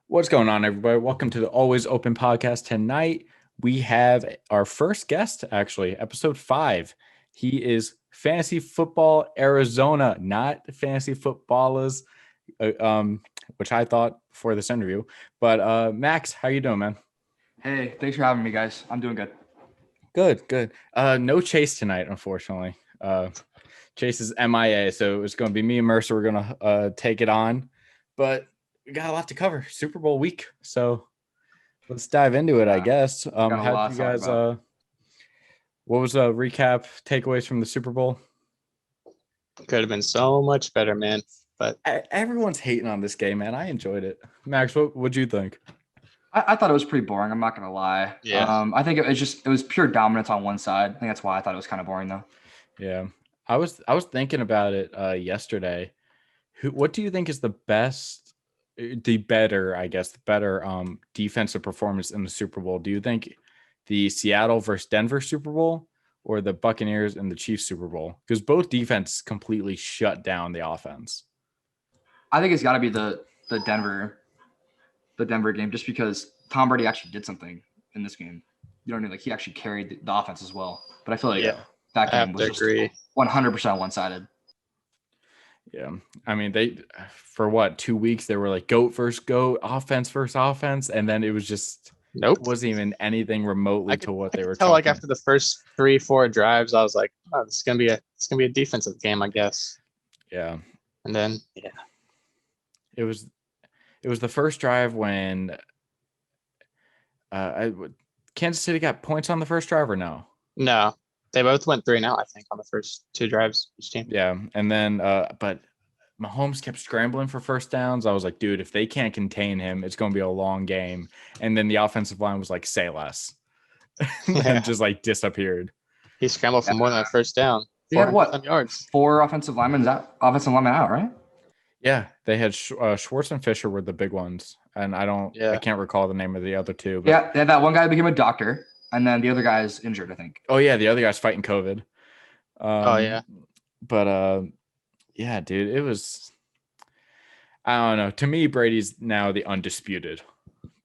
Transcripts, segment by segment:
What's going on, everybody? Welcome to the Always Open podcast. Tonight, we have our first guest, actually, episode 5. He is Fantasy Football Arizona, not Fantasy FootballAZ, which I thought before this interview. But Max, how you doing, man? Hey, thanks for having me, guys. I'm doing good. Good. No Chase tonight, unfortunately. Chase is MIA, so it's going to be me and Mercer. We're going to take it on. But we got a lot to cover. Super Bowl week. So let's dive into it, I guess. Got a How lot did you to talk guys about. what was a recap takeaways from the Super Bowl? Could have been so much better, man. But Everyone's hating on this game, man. I enjoyed it. Max, what'd you think? I thought it was pretty boring. I'm not gonna lie. Yeah. I think it was pure dominance on one side. I think that's why I thought it was kind of boring, though. Yeah. I was thinking about it yesterday. What do you think is the better defensive performance in the Super Bowl? Do you think the Seattle versus Denver Super Bowl or the Buccaneers and the Chiefs Super Bowl? Because both defenses completely shut down the offense. I think it's got to be the Denver game, just because Tom Brady actually did something in this game. You know what I mean? Like, he actually carried the offense as well. But I feel like that game was just 100% one-sided. Yeah. I mean, they, for what, 2 weeks, they were like goat versus goat, offense versus offense. And then it was just, wasn't even anything remotely to what they were tell, talking. like, after the first 3-4 drives, I was like, oh, this is going to be a defensive game, I guess. Yeah. And then, it was the first drive when Kansas City got points on the first drive, or no? No, they both went 3-0, I think, on the first 2 drives each team. Yeah. And then, but Mahomes kept scrambling for first downs. I was like, dude, if they can't contain him, it's going to be a long game. And then the offensive line was like, say less. And just like disappeared. He scrambled for more than a first down. They had what? Yards. 4 offensive linemen out, right? Yeah, they had Schwartz and Fisher were the big ones, and I can't recall the name of the other two. But... Yeah, they had that one guy that became a doctor, and then the other guy is injured, I think. Oh yeah, the other guy's fighting COVID. But yeah, dude, it was. I don't know. To me, Brady's now the undisputed,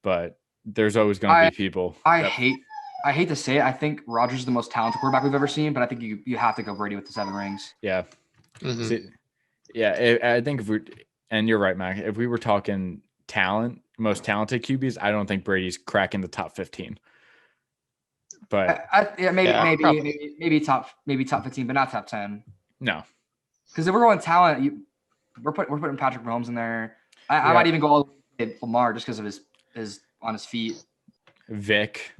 but there's always going to be people. I hate to say it. I think Rodgers is the most talented quarterback we've ever seen, but I think you have to go Brady with the 7 rings. Yeah. Mm-hmm. See, yeah, I think and you're right, Mac, if we were talking talent, most talented QBs, I don't think Brady's cracking the top 15. But maybe top 15, but not top 10. No, because if we're going talent, we're putting Patrick Mahomes in there. I might even go all the way to Lamar just because of his on his feet. Vic.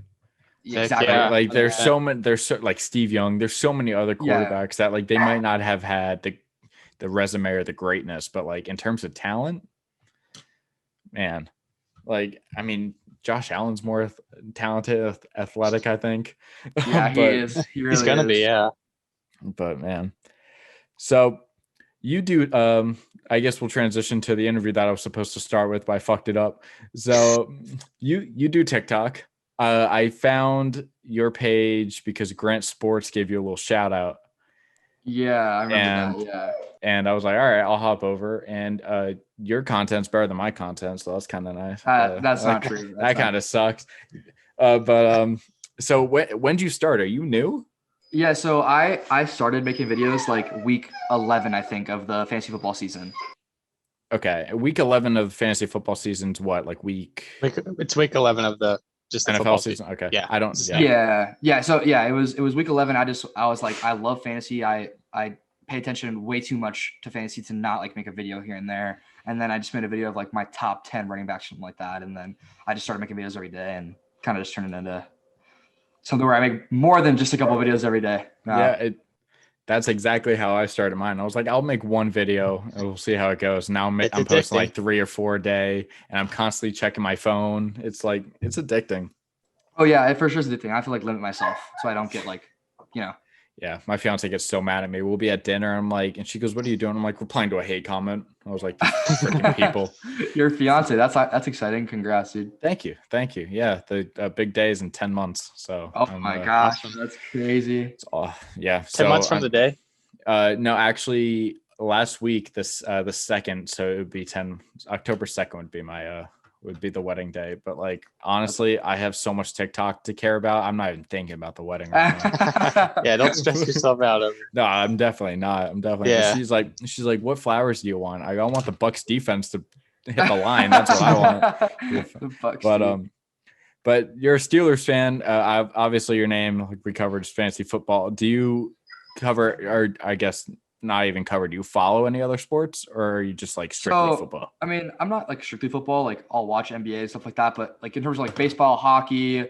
Yeah, exactly. Yeah, like there's so many. There's so, like Steve Young. There's so many other quarterbacks that like they might not have had the resume or the greatness, but like in terms of talent, man, like I mean, Josh Allen's more talented, athletic, I think. Yeah, he is. He really he's gonna be, yeah. But man, so you do. I guess we'll transition to the interview that I was supposed to start with, but I fucked it up. So you do TikTok. I found your page because Grant Sports gave you a little shout out. Yeah, I remember that. Yeah. And I was like, all right, I'll hop over. And your content's better than my content, so that's kind of nice. That's not true. That kind of sucks. So when did you start? Are you new? Yeah, so I started making videos like week 11, I think, of the fantasy football season. Okay, week 11 of fantasy football season's what? Like it's week 11 of the NFL season. Okay. Yeah. I don't. Yeah. So yeah, it was week 11. I was like, I love fantasy. I pay attention way too much to fantasy to not like make a video here and there. And then I just made a video of like my top 10 running backs, something like that. And then I just started making videos every day and kind of just turned it into something where I make more than just a couple of videos every day. That's exactly how I started mine. I was like, I'll make one video and we'll see how it goes. Now I'm posting like 3 or 4 a day and I'm constantly checking my phone. It's like, it's addicting. Oh yeah, it for sure is addicting. I have to like limit myself so I don't get like, Yeah, my fiance gets so mad at me. We'll be at dinner. I'm like, and she goes, "What are you doing?" I'm like, "Replying to a hate comment." I was like, "Freaking people." Your fiance, that's exciting. Congrats, dude. Thank you. Yeah, the big day is in 10 months. So. Oh my gosh, that's crazy. Yeah. 10 months from the day. No, actually, last week the second, so it would be October 2nd would be my would be the wedding day. But like honestly, I have so much TikTok to care about. I'm not even thinking about the wedding right now. Yeah, don't stress yourself out over it. No, I'm definitely not. I'm definitely. Yeah. She's like, what flowers do you want? I want the Bucks defense to hit the line. That's what I want. The Bucks, But dude. but you're a Steelers fan. Obviously, your name, like we covered, is fantasy football. Do you cover, or I guess not even cover? Do you follow any other sports, or are you just like strictly football? I mean, I'm not like strictly football. Like I'll watch NBA and stuff like that. But like in terms of like baseball, hockey,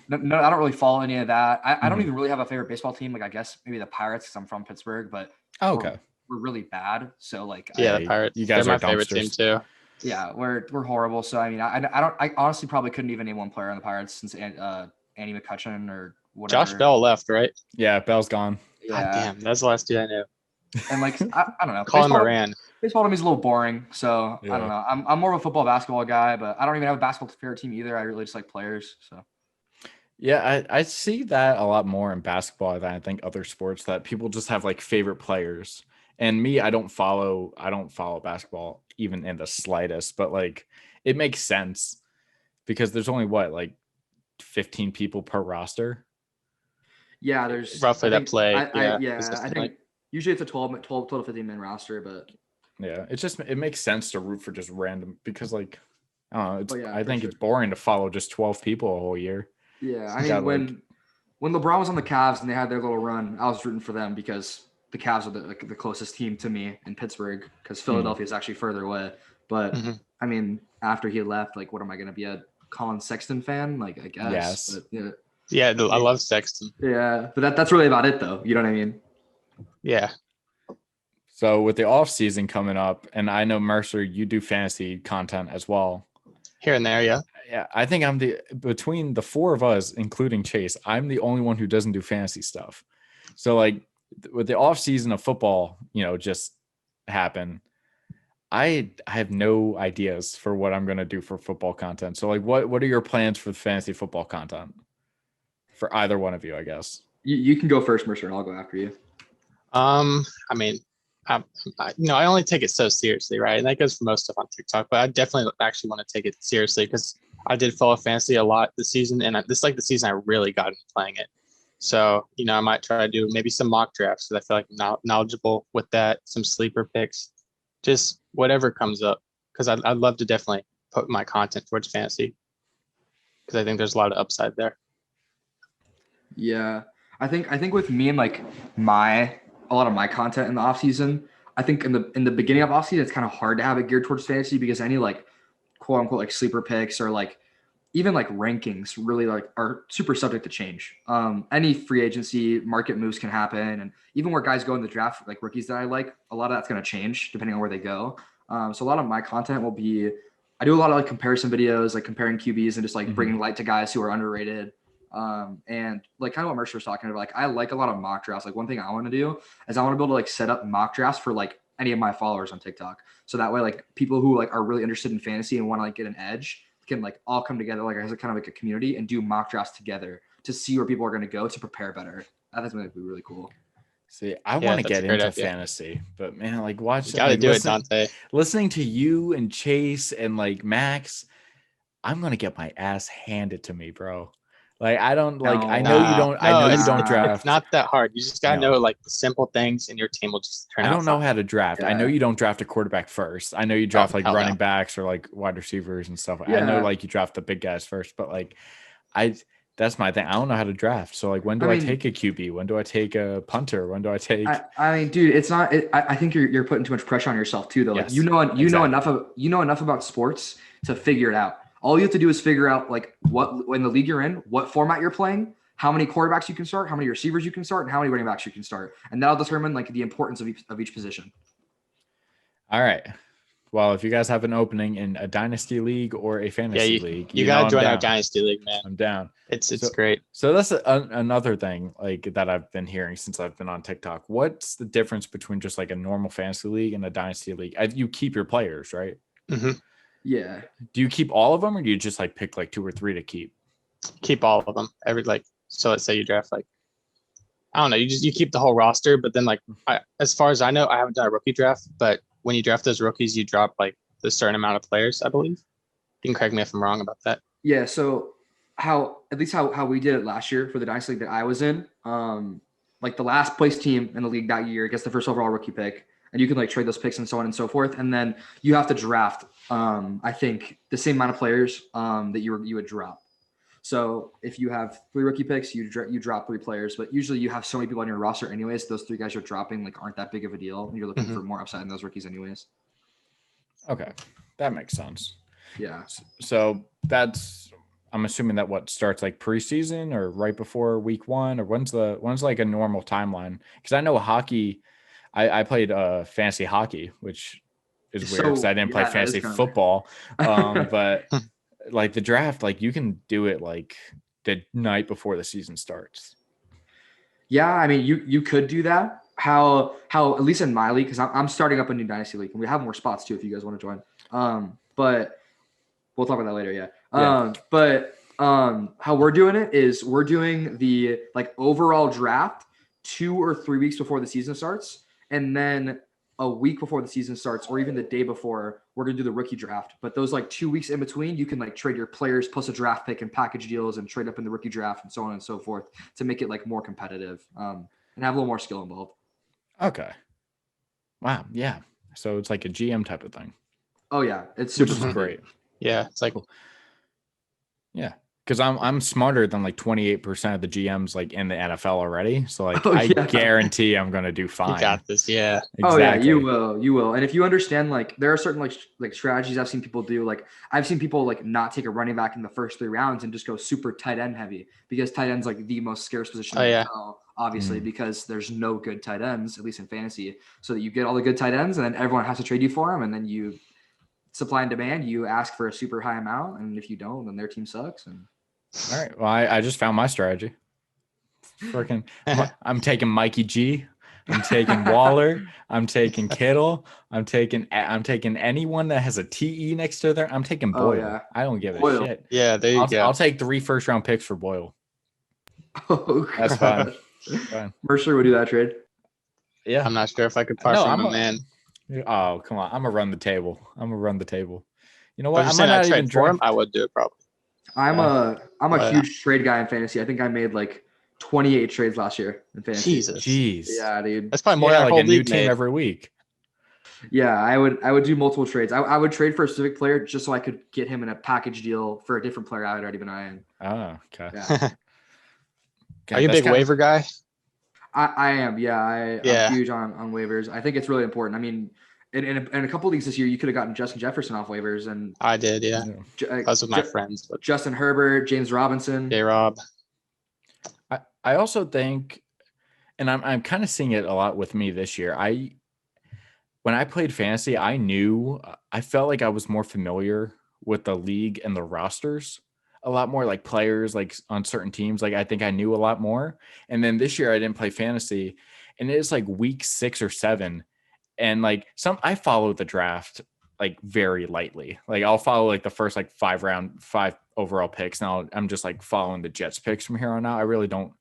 no, I don't really follow any of that. I don't even really have a favorite baseball team. Like I guess maybe the Pirates because I'm from Pittsburgh, but Oh, okay. we're really bad. So like Yeah, the Pirates. You guys They're are my favorite team dumpsters. too. yeah, we're horrible. So I mean, I honestly probably couldn't even name one player on the Pirates since Andy McCutcheon or whatever. Josh Bell left, right? Yeah, Bell's gone. God Yeah, damn, that's the last dude I knew. and like I don't know. Colin Moran. Baseball to me is a little boring, so Yeah. I don't know. I'm more of a football basketball guy, but I don't even have a basketball favorite team either. I really just like players. So Yeah, I see that a lot more in basketball than I think other sports, that people just have like favorite players. And me, I don't follow basketball even in the slightest, but like it makes sense because there's only like 15 people per roster. yeah, there's Roughly that play. I consistently. think usually it's a 12 to 15 man roster, but Yeah, it makes sense to root for just random because like I don't know, yeah, I for think sure. it's boring to follow just 12 people a whole year. yeah, I You mean got, when LeBron was on the Cavs and they had their little run, I was rooting for them because the Cavs are the closest team to me in Pittsburgh because Philadelphia is actually further away. But I mean, after he left, like, what am I going to be, a Colin Sexton fan? Like, I guess. Yes. But, yeah. Yeah, I love Sexton. Yeah, but that's really about it, though. You know what I mean? Yeah. So with the off season coming up, and I know Mercer, you do fantasy content as well. Here and there, yeah. Yeah, I think between the four of us, including Chase, I'm the only one who doesn't do fantasy stuff. So like with the off season of football, just happen. I have no ideas for what I'm going to do for football content. So like, what are your plans for the fantasy football content for either one of you, I guess? You can go first, Mercer, and I'll go after you. I mean, I only take it so seriously, right? And that goes for most stuff on TikTok, but I definitely actually want to take it seriously because I did follow fantasy a lot this season, and this is like the season I really got into playing it. So, I might try to do maybe some mock drafts because I feel like I'm knowledgeable with that, some sleeper picks, just whatever comes up. Because I'd love to definitely put my content towards fantasy because I think there's a lot of upside there. Yeah, I think with me and like a lot of my content in the off season, I think in the beginning of off season, it's kind of hard to have it geared towards fantasy because any like quote unquote like sleeper picks or like even like rankings really like are super subject to change. Any free agency market moves can happen, and even where guys go in the draft, like rookies that I like, a lot of that's going to change depending on where they go. So a lot of my content will be, I do a lot of like comparison videos, like comparing QBs and just like bringing light to guys who are underrated. And like kind of what Mercer was talking about, like I like a lot of mock drafts. Like one thing I want to do is I want to be able to like set up mock drafts for like any of my followers on TikTok. So that way, like people who like are really interested in fantasy and want to like get an edge can like all come together like as a kind of like a community and do mock drafts together to see where people are going to go to prepare better. I think that'd be really cool. See, I want to that's get a great into idea. fantasy, but man, like watch, Got to like, do it, Dante. listening to you and Chase and like Max, I'm gonna get my ass handed to me, bro. Like I don't like. I know you don't. I know you don't draft. It's not that hard. You just gotta No. know like the simple things, and your team will just turn out. I don't know fine. how to draft. I know Yeah. you don't draft a quarterback first. I know you draft like hell running no. backs or like wide receivers and stuff. I Yeah. know like you draft the big guys first, but like that's my thing. I don't know how to draft. So like when do I mean, take a QB? When do I take a punter? When do I take I mean, dude, it's not. I think you're putting too much pressure on yourself too, though. Like Yes, you know exactly. enough about sports to figure it out. All you have to do is figure out like what in the league you're in, what format you're playing, how many quarterbacks you can start, how many receivers you can start, and how many running backs you can start, and that'll determine like the importance of each position. All right. Well, if you guys have an opening in a dynasty league or a fantasy league, you know gotta I'm join our down. dynasty league, man. I'm down. It's great. So that's another thing like that I've been hearing since I've been on TikTok. What's the difference between just like a normal fantasy league and a dynasty league? You keep your players, right? Mm-hmm. Yeah. Do you keep all of them, or do you just like pick like 2 or 3 to keep? Keep all of them. So let's say you draft like, I don't know, you keep the whole roster, but then like as far as I know, I haven't done a rookie draft, but when you draft those rookies, you drop like the certain amount of players, I believe. You can correct me if I'm wrong about that. Yeah. So how we did it last year for the Dynasty League that I was in, like the last place team in the league that year gets the first overall rookie pick, and you can like trade those picks and so on and so forth. And then you have to draft, I think the same amount of players that you would drop. So if you have 3 rookie picks, you drop 3 players, but usually you have so many people on your roster anyways. Those 3 guys you're dropping like aren't that big of a deal. You're looking for more upside in those rookies anyways. Okay, that makes sense. Yeah. So I'm assuming that what starts like preseason or right before week 1, or when's like a normal timeline? Because I know hockey, I played fantasy hockey, which is weird because I didn't play fantasy football. But like the draft, like you can do it like the night before the season starts. Yeah, I mean, you could do that. How at least in my league, because I'm starting up a new dynasty league, and we have more spots too if you guys want to join. But we'll talk about that later. Yeah. But how we're doing it is we're doing the like overall draft 2 or 3 weeks before the season starts, and then a week before the season starts, or even the day before, we're gonna do the rookie draft. But those like 2 weeks in between, you can like trade your players plus a draft pick and package deals and trade up in the rookie draft and so on and so forth to make it like more competitive and have a little more skill involved. Okay. Wow. Yeah. So it's like a GM type of thing. Oh yeah, it's super great. Yeah, it's like yeah. Because I'm smarter than like 28% of the GMs like in the NFL already. So like I guarantee I'm gonna do fine. You got this, yeah. Exactly. Oh yeah, you will. And if you understand, like there are certain like strategies I've seen people do. Like I've seen people like not take a running back in the first 3 rounds and just go super tight end heavy, because tight end's like the most scarce position in the NFL, obviously, because there's no good tight ends, at least in fantasy. So that you get all the good tight ends, and then everyone has to trade you for them, and then you supply and demand. You ask for a super high amount, and if you don't, then their team sucks. And all right. Well, I just found my strategy. Freaking, I'm taking Mikey G. I'm taking Waller. I'm taking Kittle. I'm taking anyone that has a TE next to there. I'm taking Boyle. Yeah. I don't give a shit. Yeah, there you go. I'll take 3 first-round picks for Boyle. Oh, that's fine. Fine. Mercer would do that trade. Yeah. I'm not sure if I could part from him, man. Oh, come on. I'm gonna run the table. You know what? I might not even trade for him. I would do it probably. I'm a huge trade guy in fantasy. I think I made like 28 trades last year in fantasy. Jeez. Yeah, dude. That's probably more than like a new team every week. Yeah, I would do multiple trades. I would trade for a specific player just so I could get him in a package deal for a different player I had already been eyeing. Oh, okay. Yeah. Are you a big waiver guy? I am. Yeah, I'm huge on waivers. I think it's really important. I mean, in a couple of leagues this year, you could have gotten Justin Jefferson off waivers, and I did. Yeah, I was with my friends. But Justin Herbert, James Robinson, J-Rob. I also think, and I'm kind of seeing it a lot with me this year. When I played fantasy, I felt like I was more familiar with the league and the rosters, a lot more like players like on certain teams. Like I think I knew a lot more. And then this year I didn't play fantasy, and it's like week 6 or 7. And like I follow the draft like very lightly. Like I'll follow like the first like 5 overall picks. Now I'm just like following the Jets picks from here on out. I really don't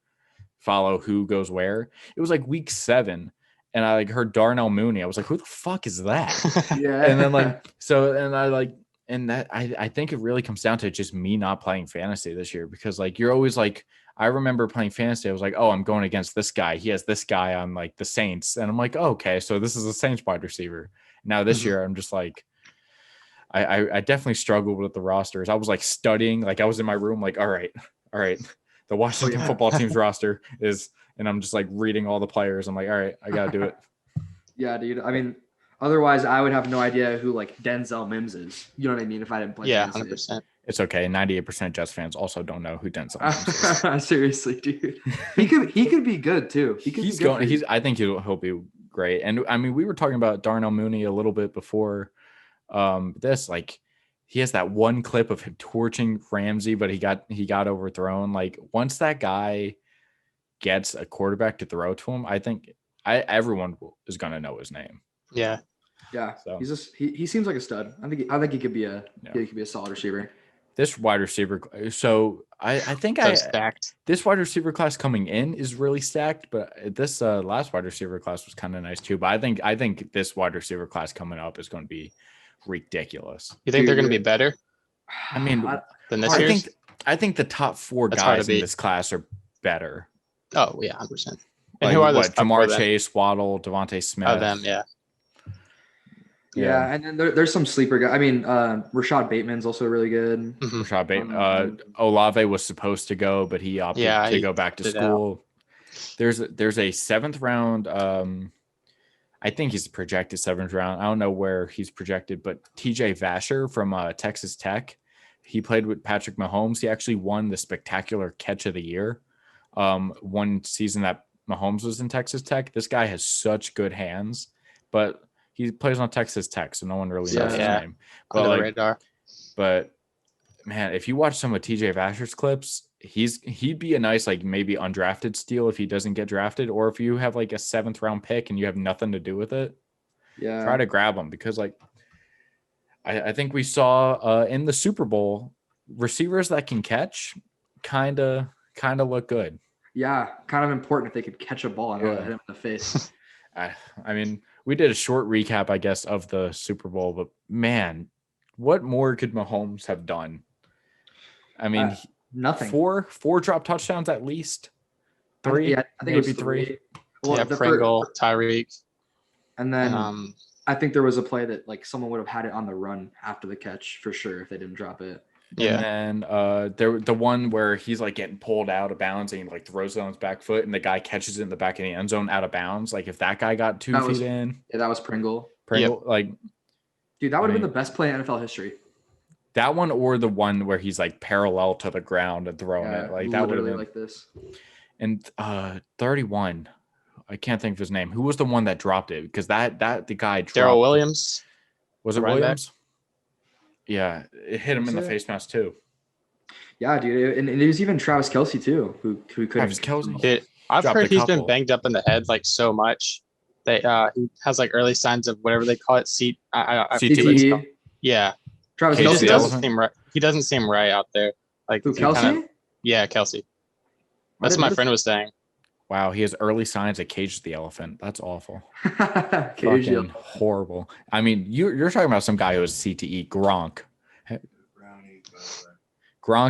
follow who goes where. It was like week 7, and I like heard Darnell Mooney. I was like, who the fuck is that? Yeah. And then like, so, and I like, and that I think it really comes down to just me not playing fantasy this year, because like you're always like, I remember playing fantasy. I was like, oh, I'm going against this guy. He has this guy on like the Saints. And I'm like, oh, okay, so this is a Saints wide receiver. Now this year, I'm just like, I definitely struggled with the rosters. I was like studying, like I was in my room, like, all right. The Washington football team's roster is, and I'm just like reading all the players. I'm like, all right, I got to do it. Yeah, dude. I mean, otherwise I would have no idea who like Denzel Mims is. You know what I mean? If I didn't play. Yeah, 100%. It's okay. 98% Jets fans also don't know who Denzel Mims is. Seriously, dude. He could be good too. I think he'll be great. And I mean, we were talking about Darnell Mooney a little bit before this. Like, he has that one clip of him torching Ramsey, but he got overthrown. Like, once that guy gets a quarterback to throw to him, I think everyone is gonna know his name. Yeah. So he seems like a stud. I think he could be a solid receiver. This wide receiver, so I think stacked. This wide receiver class coming in is really stacked, but this last wide receiver class was kind of nice too. But I think this wide receiver class coming up is going to be ridiculous. You think they're going to be better? I mean, Then this Hard. year's. I think the top 4 That's hard to guys in beat. this class are better. Oh yeah, 100%. And Like, who are those? what? top four Jamar then? Chase, Waddle, Devontae Smith. Oh, them. Yeah. Yeah, and then there's some sleeper guys. I mean, Rashad Bateman's also really good. Mhm. Rashad Bateman. Olave was supposed to go, but he opted Yeah, to he go back to opted school. There's a 7th round. I think he's projected 7th round. I don't know where he's projected, but TJ Vasher from Texas Tech. He played with Patrick Mahomes. He actually won the spectacular catch of the year. One season that Mahomes was in Texas Tech. This guy has such good hands, but he plays on Texas Tech, so no one really knows his name. But Under the radar. But man, if you watch some of TJ Vasher's clips, he'd be a nice, like, maybe undrafted steal if he doesn't get drafted, or if you have like a 7th round pick and you have nothing to do with it, try to grab him, because like I think we saw in the Super Bowl, receivers that can catch kind of look good. Yeah, kind of important if they could catch a ball and not hit him in the face. I mean, we did a short recap, I guess, of the Super Bowl, but man, what more could Mahomes have done? I mean, nothing. Four drop touchdowns at least. 3, I think it was 3. Well, yeah, Pringle, Tyreek, and then I think there was a play that like someone would have had it on the run after the catch for sure if they didn't drop it. Yeah. And then the one where he's like getting pulled out of bounds and he like throws it on his back foot and the guy catches it in the back of the end zone out of bounds. Like if that guy got 2 feet in. Yeah, that was Pringle. Like, dude, that would have been the best play in NFL history. That one, or the one where he's like parallel to the ground and throwing it. Like that would have been like this. And 31. I can't think of his name. Who was the one that dropped it? Because the guy dropped Darrell Williams. Was it Williams? Yeah, it hit him in the face mask too. Yeah, dude, and it was even Travis Kelce too, who couldn't. Travis Kelce. I've heard he's been banged up in the head like so much that he has like early signs of whatever they call it, CTE. Yeah, Travis Kelce doesn't seem right. He doesn't seem right out there. Like who, Kelce? Yeah, Kelce. That's what my friend was saying. Wow, he has early signs of Cage the Elephant. That's awful. Fucking horrible. I mean, you're talking about some guy who has CTE. Gronk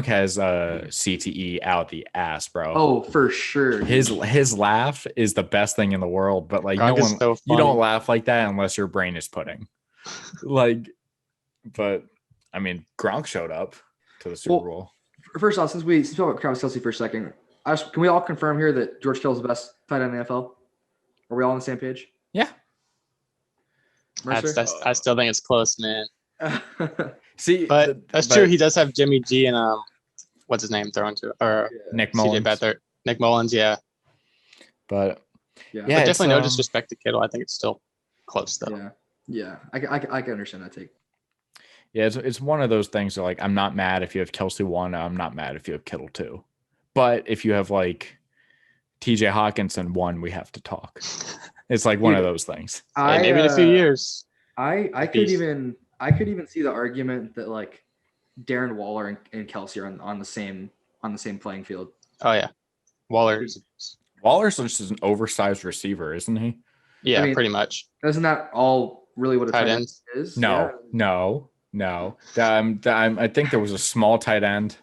has CTE out the ass, bro. Oh, for sure. His laugh is the best thing in the world, but like Gronk you don't laugh like that unless your brain is pudding. But I mean, Gronk showed up to the Super Bowl. First off, since we talk about Travis Kelce for a second, can we all confirm here that George Kittle is the best tight end in the NFL? Are we all on the same page? Yeah. Mercer? I still think it's close, man. See, but that's true. He does have Jimmy G and what's his name thrown to, or Nick Mullins. Nick Mullins, yeah. But but definitely no disrespect to Kittle. I think it's still close though. Yeah. I can understand that take. Yeah, it's one of those things where like I'm not mad if you have Kelce 1, I'm not mad if you have Kittle 2. But if you have like TJ Hawkinson 1, we have to talk. It's like one of those things. Maybe in a few years. I could even see the argument that like Darren Waller and Kelce are on the same playing field. Oh yeah. Waller's just an oversized receiver, isn't he? Yeah, I mean, pretty much. Isn't that all really what a tight end is? No. I think there was a small tight end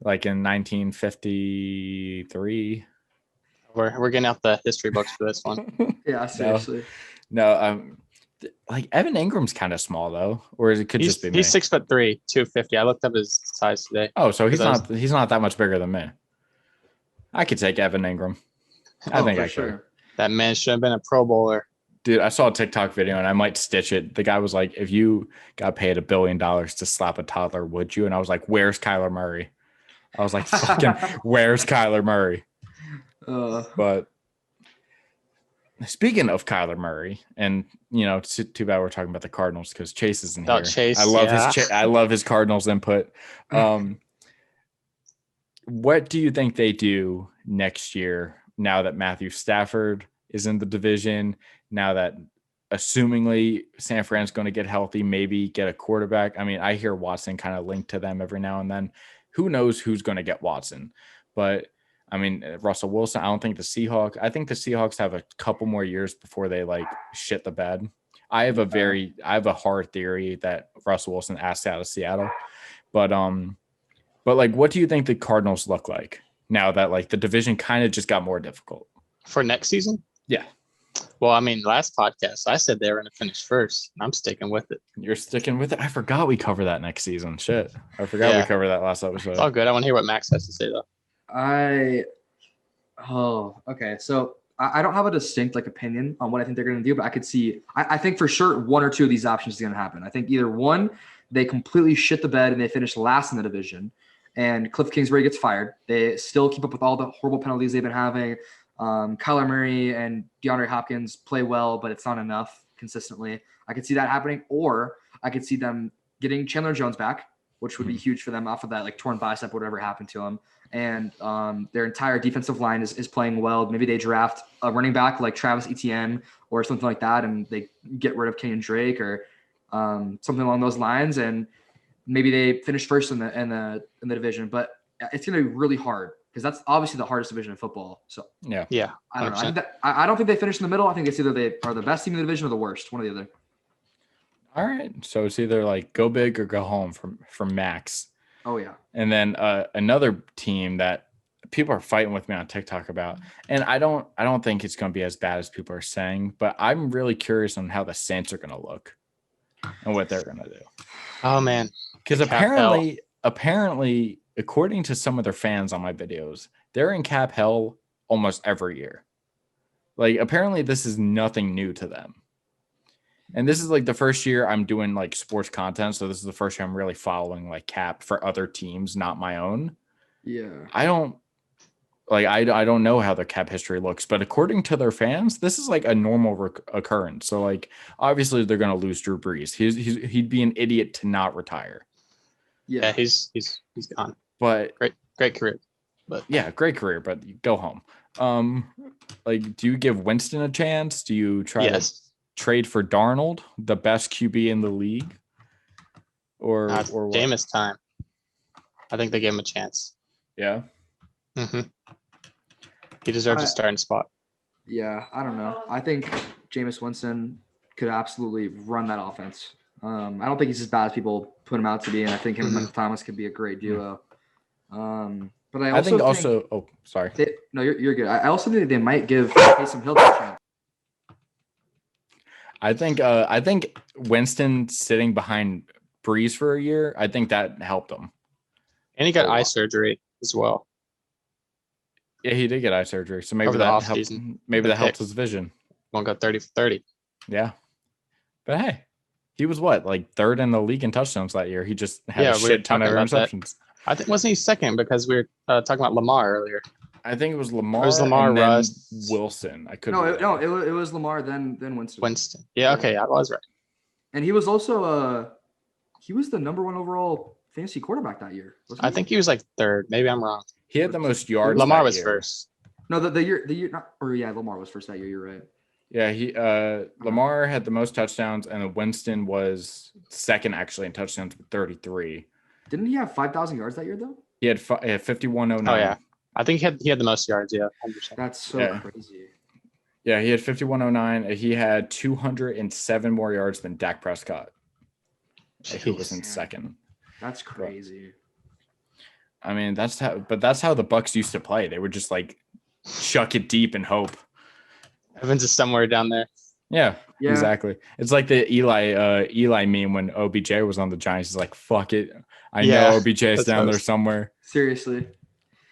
like in 1953. We're getting out the history books for this one. Yeah, seriously. No, like Evan Ingram's kind of small though, or it could just be me. He's 6'3", 250. I looked up his size today. Oh, so he's not that much bigger than me. I could take Evan Ingram. I think I could. That man should have been a Pro Bowler. Dude, I saw a TikTok video and I might stitch it. The guy was like, if you got paid $1 billion to slap a toddler, would you? And I was like, where's Kyler Murray? I was like, fucking, where's Kyler Murray? But speaking of Kyler Murray, and it's too bad we're talking about the Cardinals because Chase isn't here. Chase, I love his Cardinals input. What do you think they do next year now that Matthew Stafford is in the division? Now that assumingly San Fran's going to get healthy, maybe get a quarterback. I mean, I hear Watson kind of linked to them every now and then. Who knows who's going to get Watson? But I mean, Russell Wilson, I think the Seahawks have a couple more years before they like shit the bed. I have a hard theory that Russell Wilson asked out of Seattle, But like, what do you think the Cardinals look like now that like the division kind of just got more difficult? For next season? Yeah. Well, I mean, last podcast I said they were going to finish first. And I'm sticking with it. You're sticking with it. I forgot we cover that next season. Shit, I forgot we covered that last episode. It's all good. I want to hear what Max has to say though. Okay. So I don't have a distinct like opinion on what I think they're going to do, but I could see. I think for sure one or two of these options is going to happen. I think either one, they completely shit the bed and they finish last in the division, and Cliff Kingsbury gets fired. They still keep up with all the horrible penalties they've been having. Kyler Murray and DeAndre Hopkins play well, but it's not enough consistently. I could see that happening, or I could see them getting Chandler Jones back, which would be huge for them off of that like torn bicep, whatever happened to him. And their entire defensive line is playing well. Maybe they draft a running back like Travis Etienne or something like that, and they get rid of Kenyon Drake or something along those lines, and maybe they finish first in the division. But it's going to be really hard because that's obviously the hardest division in football. So yeah, I don't know. I don't think they finish in the middle. I think it's either they are the best team in the division or the worst, one or the other. All right, so it's either like go big or go home from Max. Oh yeah. And then another team that people are fighting with me on TikTok about, and I don't think it's going to be as bad as people are saying, but I'm really curious on how the Saints are going to look and what they're going to do. Oh man, because apparently, according to some of their fans on my videos, they're in cap hell almost every year. Like apparently, this is nothing new to them. And this is like the first year I'm doing like sports content. So this is the first year I'm really following like cap for other teams, not my own. Yeah. I don't know how their cap history looks, but according to their fans, this is like a normal occurrence. So like, obviously they're going to lose Drew Brees. He'd be an idiot to not retire. Yeah. He's gone. But great career. But yeah, great career, but you go home. Like, do you give Winston a chance? Do you try to trade for Darnold, the best QB in the league, or what? Jameis time? I think they gave him a chance. Yeah. Mm-hmm. He deserves a starting spot. Yeah, I don't know. I think Jameis Winston could absolutely run that offense. I don't think he's as bad as people put him out to be, and I think him and Michael Thomas could be a great duo. But I think oh, sorry. You're good. I also think they might give Taysom Hill a chance. I think Winston sitting behind Breeze for a year, I think that helped him. And he got eye surgery as well. Yeah, he did get eye surgery. So maybe that helped. Maybe that helped his vision. Won't go 30 for 30. Yeah. But hey, he was what, like third in the league in touchdowns that year. He just had a shit ton of interceptions. I think wasn't he second because we were talking about Lamar earlier. I think it was Lamar. It was Lamar, and Russ, Wilson. I couldn't. It was Lamar then Winston. Winston. Yeah. Okay. I was right. And he was also he was the number 1 overall fantasy quarterback that year. I think he was like third. Maybe I'm wrong. He had the most yards. Lamar was first. No, the year not, or yeah, Lamar was first that year. You're right. Yeah, Lamar had the most touchdowns, and Winston was second actually in touchdowns with 33. Didn't he have 5,000 yards that year though? He had 5109. Oh yeah, I think he had the most yards. Yeah, 100%. That's so crazy. Yeah, he had 5109. He had 207 more yards than Dak Prescott, who was in second. That's crazy. I mean, that's how the Bucs used to play. They would just like chuck it deep and hope. Evans is somewhere down there. Yeah, exactly. It's like the Eli meme when OBJ was on the Giants. He's like, "Fuck it, I know OBJ is down there somewhere." Seriously,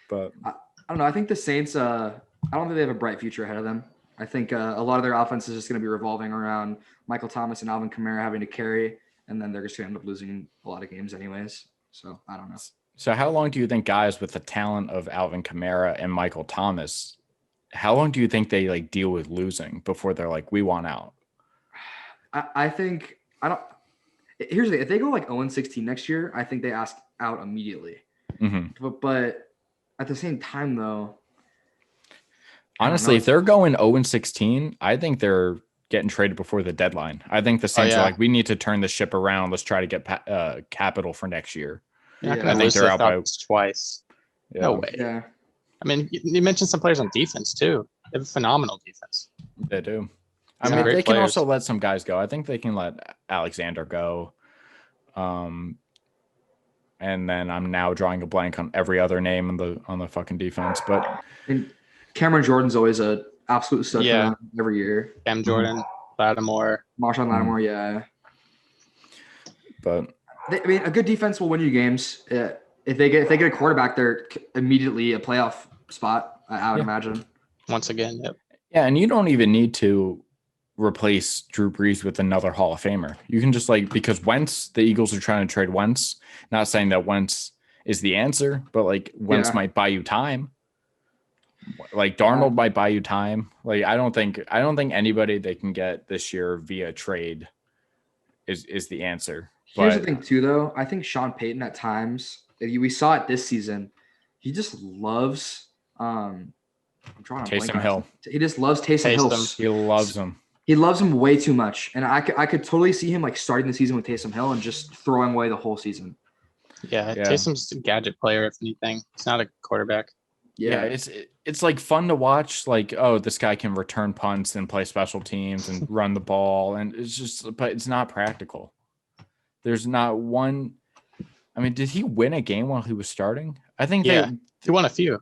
but I don't know. I think the Saints. I don't think they have a bright future ahead of them. I think a lot of their offense is just going to be revolving around Michael Thomas and Alvin Kamara having to carry, and then they're just going to end up losing a lot of games anyways. So I don't know. So how long do you think guys with the talent of Alvin Kamara and Michael Thomas, how long do you think they like deal with losing before they're like, we want out? I think here's the thing. If they go like 0-16 next year, I think they ask out immediately. Mm-hmm. But at the same time though, honestly, if they're going 0-16, I think they're getting traded before the deadline. I think the Saints are like, we need to turn the ship around. Let's try to get capital for next year. I think they're out by twice. Yeah. No way. Yeah. I mean, you mentioned some players on defense too. They have a phenomenal defense. They do. I mean, they can also let some guys go. I think they can let Alexander go. and then I'm now drawing a blank on every other name on the fucking defense. But And Cameron Jordan's always a absolute stud for them every year. Cam Jordan, Lattimore, Marshawn Lattimore, yeah. But a good defense will win you games. If they get a quarterback, they're immediately a playoff spot. I would imagine. once again, yep. yeah, and you don't even need to replace Drew Brees with another Hall of Famer. You can just because Wentz, the Eagles are trying to trade Wentz. Not saying that Wentz is the answer, but Wentz might buy you time. Darnold might buy you time. I don't think anybody they can get this year via trade is the answer. Here's the thing too, though. I think Sean Payton at times, we saw it this season. He just loves Taysom Hill. He just loves Taysom Hill. He loves him. He loves him way too much, and I could totally see him starting the season with Taysom Hill and just throwing away the whole season. Yeah. Taysom's a gadget player, if anything. He's not a quarterback. Yeah, it's fun to watch. This guy can return punts and play special teams and run the ball, and but it's not practical. There's not one. I mean, did he win a game while he was starting? I think he won a few.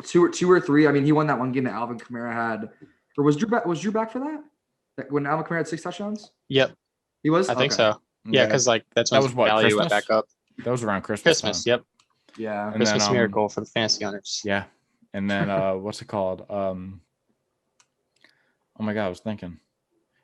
Two or three. I mean, he won that one game that Alvin Kamara had. Or was Drew back? Was Drew back for that? When Alvin Kamara had 6 touchdowns? Yep. He was? I think so. Yeah, because that was what value Christmas? went back up. That was around Christmas. Yep. Yeah. And Christmas miracle for the fantasy owners. Yeah. And then what's it called? Oh my God, I was thinking.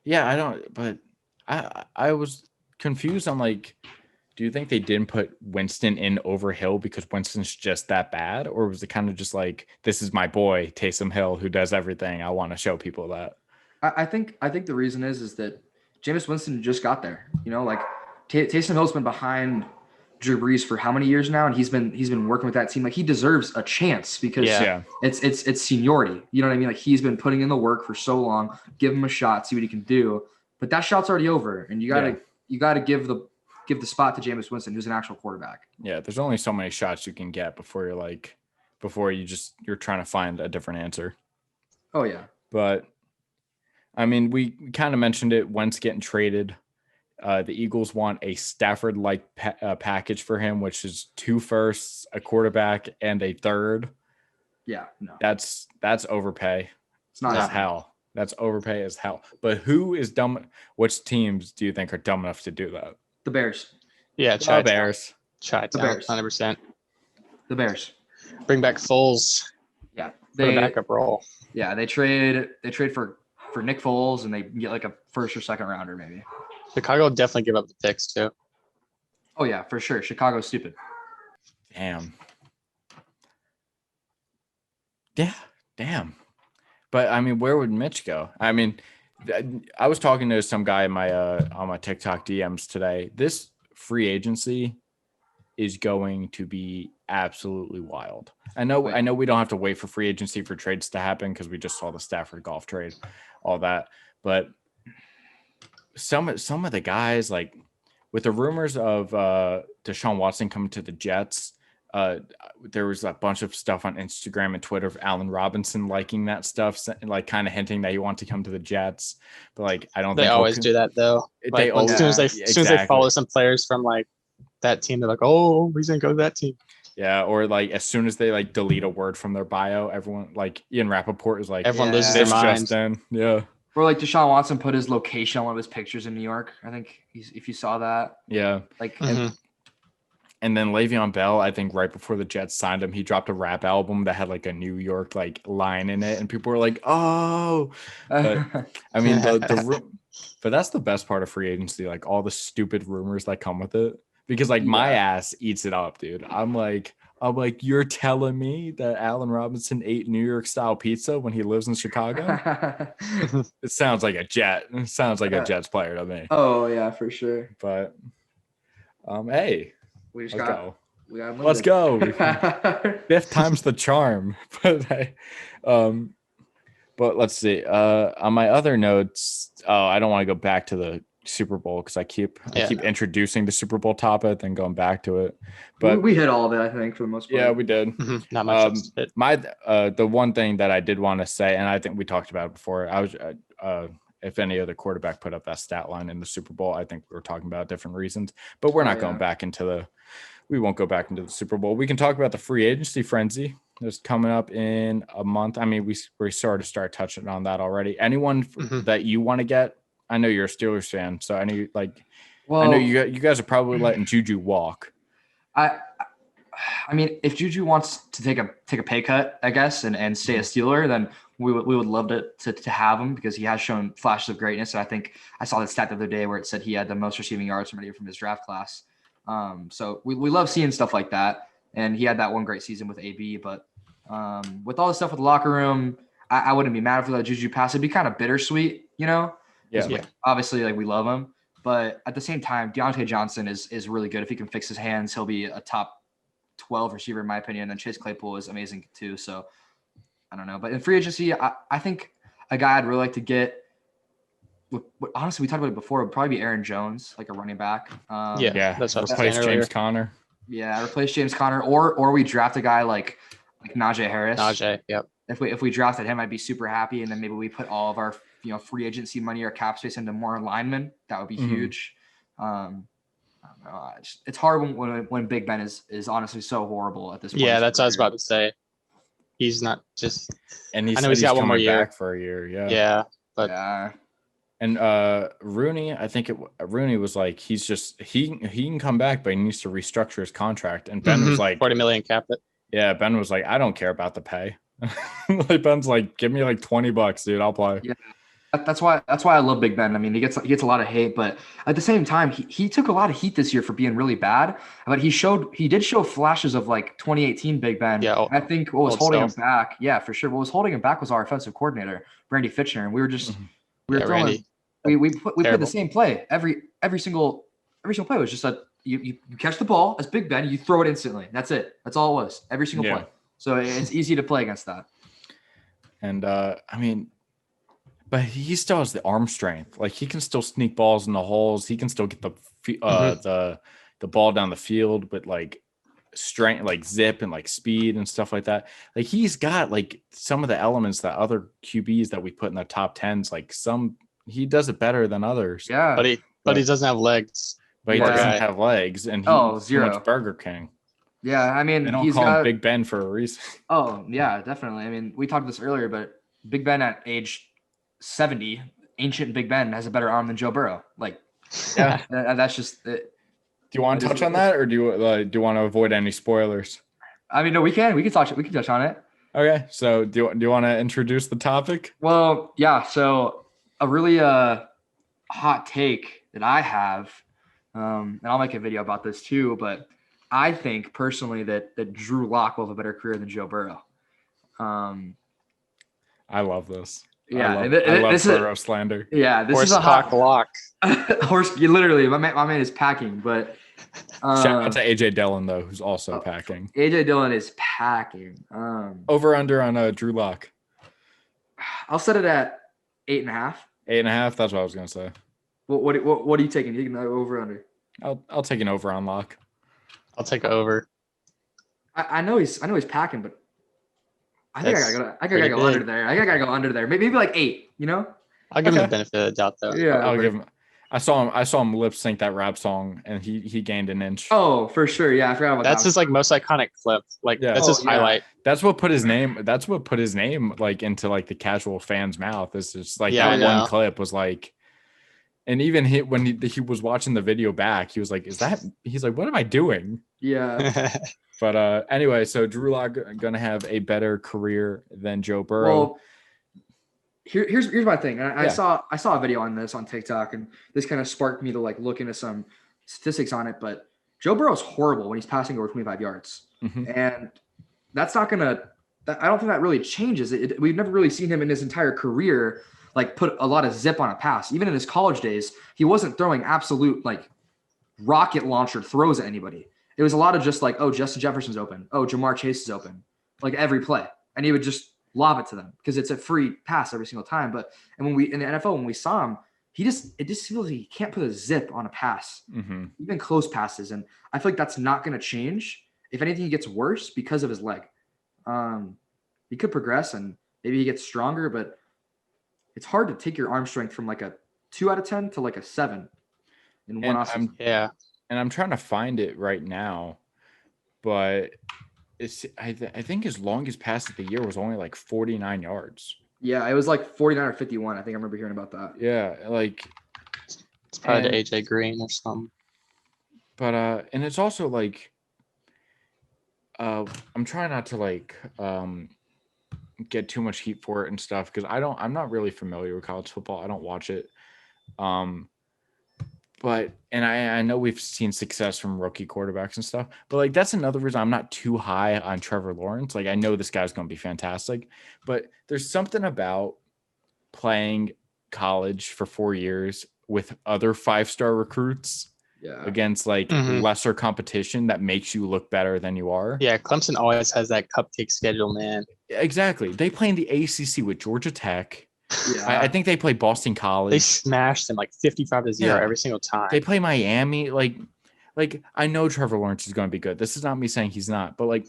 Yeah, but I was confused on do you think they didn't put Winston in over Hill because Winston's just that bad? Or was it kind of just this is my boy, Taysom Hill, who does everything. I want to show people that. I think the reason is that Jameis Winston just got there. Taysom Hill's been behind Drew Brees for how many years now? And he's been working with that team. He deserves a chance because it's seniority. You know what I mean? He's been putting in the work for so long. Give him a shot, see what he can do. But that shot's already over. And you gotta give the spot to Jameis Winston, who's an actual quarterback. Yeah, there's only so many shots you can get before you're trying to find a different answer. Oh yeah. But I mean, we kind of mentioned it. Wentz getting traded. The Eagles want a Stafford-like package for him, which is 2 firsts, a quarterback, and a third. Yeah, no. That's overpay. It's not as hell. That's overpay as hell. But who is dumb? Which teams do you think are dumb enough to do that? The Bears. Yeah, the Bears. The Bears. 100%. The Bears. Bring back Foles. Yeah. For a backup role. Yeah, they trade for Nick Foles, and they get a first or second rounder maybe. Chicago definitely give up the picks too. Oh yeah, for sure. Chicago's stupid. Damn. Yeah, damn. But I mean, where would Mitch go? I mean, I was talking to some guy in my on my TikTok DMs today. This free agency is going to be absolutely wild. I know we don't have to wait for free agency for trades to happen because we just saw the Stafford golf trade, all that. But some of the guys, with the rumors of Deshaun Watson coming to the Jets, there was a bunch of stuff on Instagram and Twitter of Allen Robinson liking that stuff, kind of hinting that he wants to come to the Jets. But I don't think they always do that though. As soon as they follow some players from that team, they're oh, he's gonna go to that team. Yeah, or as soon as they delete a word from their bio, everyone Ian Rappaport is everyone loses their mind. Justin. Yeah. Or Deshaun Watson put his location on one of his pictures in New York. I think if you saw that. Yeah. And then Le'Veon Bell, I think right before the Jets signed him, he dropped a rap album that had a New York line in it, and people were oh. But I mean, but that's the best part of free agency, all the stupid rumors that come with it, because my ass eats it up, dude. I'm like, you're telling me that Allen Robinson ate New York style pizza when he lives in Chicago? It sounds like a Jet. It sounds like a Jets player to me. Oh yeah, for sure. But hey. Let's go. 5th time's the charm. But let's see. On my other notes, I don't want to go back to the Super Bowl because I keep introducing the Super Bowl topic and going back to it. But we hit all of it, I think, for the most part. Yeah, we did. Not much. The one thing that I did want to say, and I think we talked about it before, if any other quarterback put up that stat line in the Super Bowl, I think we were talking about different reasons, but we're not going back into we won't go back into the Super Bowl. We can talk about the free agency frenzy that's coming up in a month. I mean, we sort of start touching on that already. Anyone that you want to get? I know you're a Steelers fan, so I know you guys are probably letting Juju walk. I mean, if Juju wants to take a pay cut, I guess, and stay a Steeler, then we would love to have him because he has shown flashes of greatness. And I think I saw the stat the other day where it said he had the most receiving yards from his draft class. So we love seeing stuff like that. And he had that one great season with AB. But with all the stuff with the locker room, I wouldn't be mad if we let Juju pass. It'd be kind of bittersweet, you know? Yeah. Obviously, like, we love him. But at the same time, Dante Johnson is really good. If he can fix his hands, he'll be a top 12 receiver, in my opinion. And Chase Claypool is amazing too. So I don't know. But in free agency, I think a guy I'd really like to get, honestly, we talked about it before, would probably be Aaron Jones, like a running back. That's what replace James Conner. Yeah, replace James Conner, or we draft a guy like Najee Harris. Yep. If we drafted him, I'd be super happy. And then maybe we put all of our free agency money or cap space into more linemen. That would be huge. I don't know. It's hard when Big Ben is honestly so horrible at this point. Yeah, that's what I was about to say. He's not just, and I know he's got one more year back for a year. Yeah. Yeah, but yeah. And Rooney, I think Rooney was like, he's just he can come back, but he needs to restructure his contract. And Ben was like, 40 million cap it. Yeah, Ben was like, I don't care about the pay. Like, Ben's like, give me like $20, dude, I'll play. Yeah. That's why I love Big Ben. I mean, he gets a lot of hate, but at the same time, he took a lot of heat this year for being really bad. But he did show flashes of like 2018 Big Ben. Yeah, I think what was holding him back, yeah, for sure. What was holding him back was our offensive coordinator, Randy Fitchner, and we were throwing. Randy. We played the same play every single play was just that you catch the ball as Big Ben, you throw it instantly. That's it. That's all it was. Every single play. So it's easy to play against that. And I mean. But he still has the arm strength. Like, he can still sneak balls in the holes. He can still get the ball down the field with like strength, like zip and like speed and stuff like that. Like, he's got like some of the elements that other QBs that we put in the top 10s. Like, he does it better than others. Yeah, but he doesn't have legs. But he doesn't have legs, and he's zero. Much Burger King. Yeah, I mean, they don't call him Big Ben for a reason. Oh yeah, definitely. I mean, we talked about this earlier, but Big Ben at age 70, ancient Big Ben has a better arm than Joe Burrow. Like, yeah, that's just it. Do you want to touch on that, or do you want to avoid any spoilers? I mean, no, we can touch on it. Okay, so do you want to introduce the topic? Well, yeah. So a really hot take that I have, and I'll make a video about this too. But I think personally that Drew Lock will have a better career than Joe Burrow. I love this. Yeah, I love Burrow slander. Yeah, this Horse is a hot Lock. Horse. Literally, my man is packing. But shout out to AJ Dillon though, who's also packing. AJ Dillon is packing. Over under on Drew Lock. I'll set it at 8.5. 8.5. That's what I was gonna say. What are you taking? You can over under. I'll take an over on Lock. I'll take over. I know he's packing, but I think I gotta go under there. I gotta go under there. Maybe like 8. You know. I'll give him the benefit of the doubt though. Yeah, I'll give him. I saw him lip sync that rap song, and he gained an inch. Oh, for sure. Yeah, I forgot about that. That's his like most iconic clip. Like that's his highlight. That's what put his name. That's what put his name like into like the casual fan's mouth. It's just like that one clip was like, and even when he was watching the video back, he was like, "Is that?" He's like, "What am I doing?" Yeah. But anyway, so Drew Lock gonna have a better career than Joe Burrow. Well, here's my thing. I saw a video on this on TikTok, and this kind of sparked me to like look into some statistics on it. But Joe Burrow's horrible when he's passing over 25 yards, and that's not gonna. I don't think that really changes. We've never really seen him in his entire career like put a lot of zip on a pass. Even in his college days, he wasn't throwing absolute like rocket launcher throws at anybody. It was a lot of just like, oh, Justin Jefferson's open. Oh, Jamar Chase is open. Like every play. And he would just lob it to them because it's a free pass every single time. But when we in the NFL, when we saw him, it just feels like he can't put a zip on a pass, even close passes. And I feel like that's not going to change. If anything, he gets worse because of his leg. He could progress and maybe he gets stronger, but it's hard to take your arm strength from like a 2 out of 10 to like a 7 in one off. And I'm trying to find it right now. but I think his longest pass of the year was only like 49 yards. Yeah, it was like 49 or 51. I think I remember hearing about that. Yeah, like It's probably and- to AJ Green or something. but and it's also like I'm trying not to like get too much heat for it and stuff because I'm not really familiar with college football. I don't watch it. But I know we've seen success from rookie quarterbacks and stuff, but like that's another reason I'm not too high on Trevor Lawrence. Like I know this guy's going to be fantastic, but there's something about playing college for 4 years with other 5-star recruits against like lesser competition that makes you look better than you are. Yeah, Clemson always has that cupcake schedule, man. Exactly. They play in the ACC with Georgia Tech. Yeah. I think they play Boston College. They smashed them like 55-0 every single time. They play Miami. Like I know Trevor Lawrence is going to be good. This is not me saying he's not, but like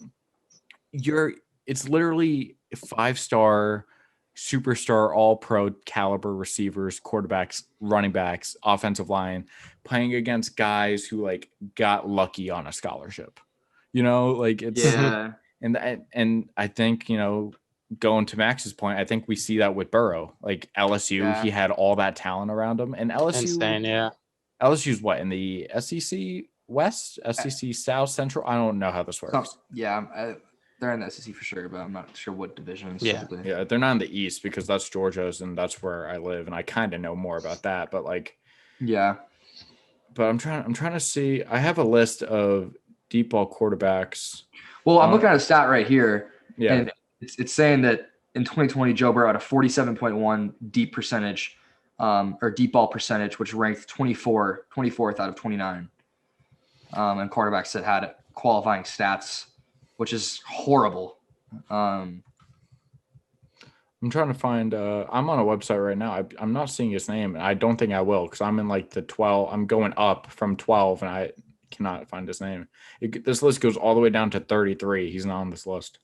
it's literally 5-star, superstar, all pro caliber receivers, quarterbacks, running backs, offensive line playing against guys who like got lucky on a scholarship. You know, like it's and I think, going to Max's point, I think we see that with Burrow. Like LSU, he had all that talent around him, and LSU, insane, yeah. LSU's what in the SEC West, SEC South, Central. I don't know how this works. They're in the SEC for sure, but I'm not sure what division. Yeah, they're not in the East because that's Georgia's, and that's where I live, and I kind of know more about that. But like, but I'm trying to see. I have a list of deep ball quarterbacks. Well, I'm looking at a stat right here. Yeah. And it's saying that in 2020, Joe Burrow had a 47.1 deep percentage, or deep ball percentage, which ranked 24th out of 29. And quarterbacks that had qualifying stats, which is horrible. I'm trying to find. I'm on a website right now. I'm not seeing his name, and I don't think I will because I'm in like the 12. I'm going up from 12, and I cannot find his name. This list goes all the way down to 33. He's not on this list.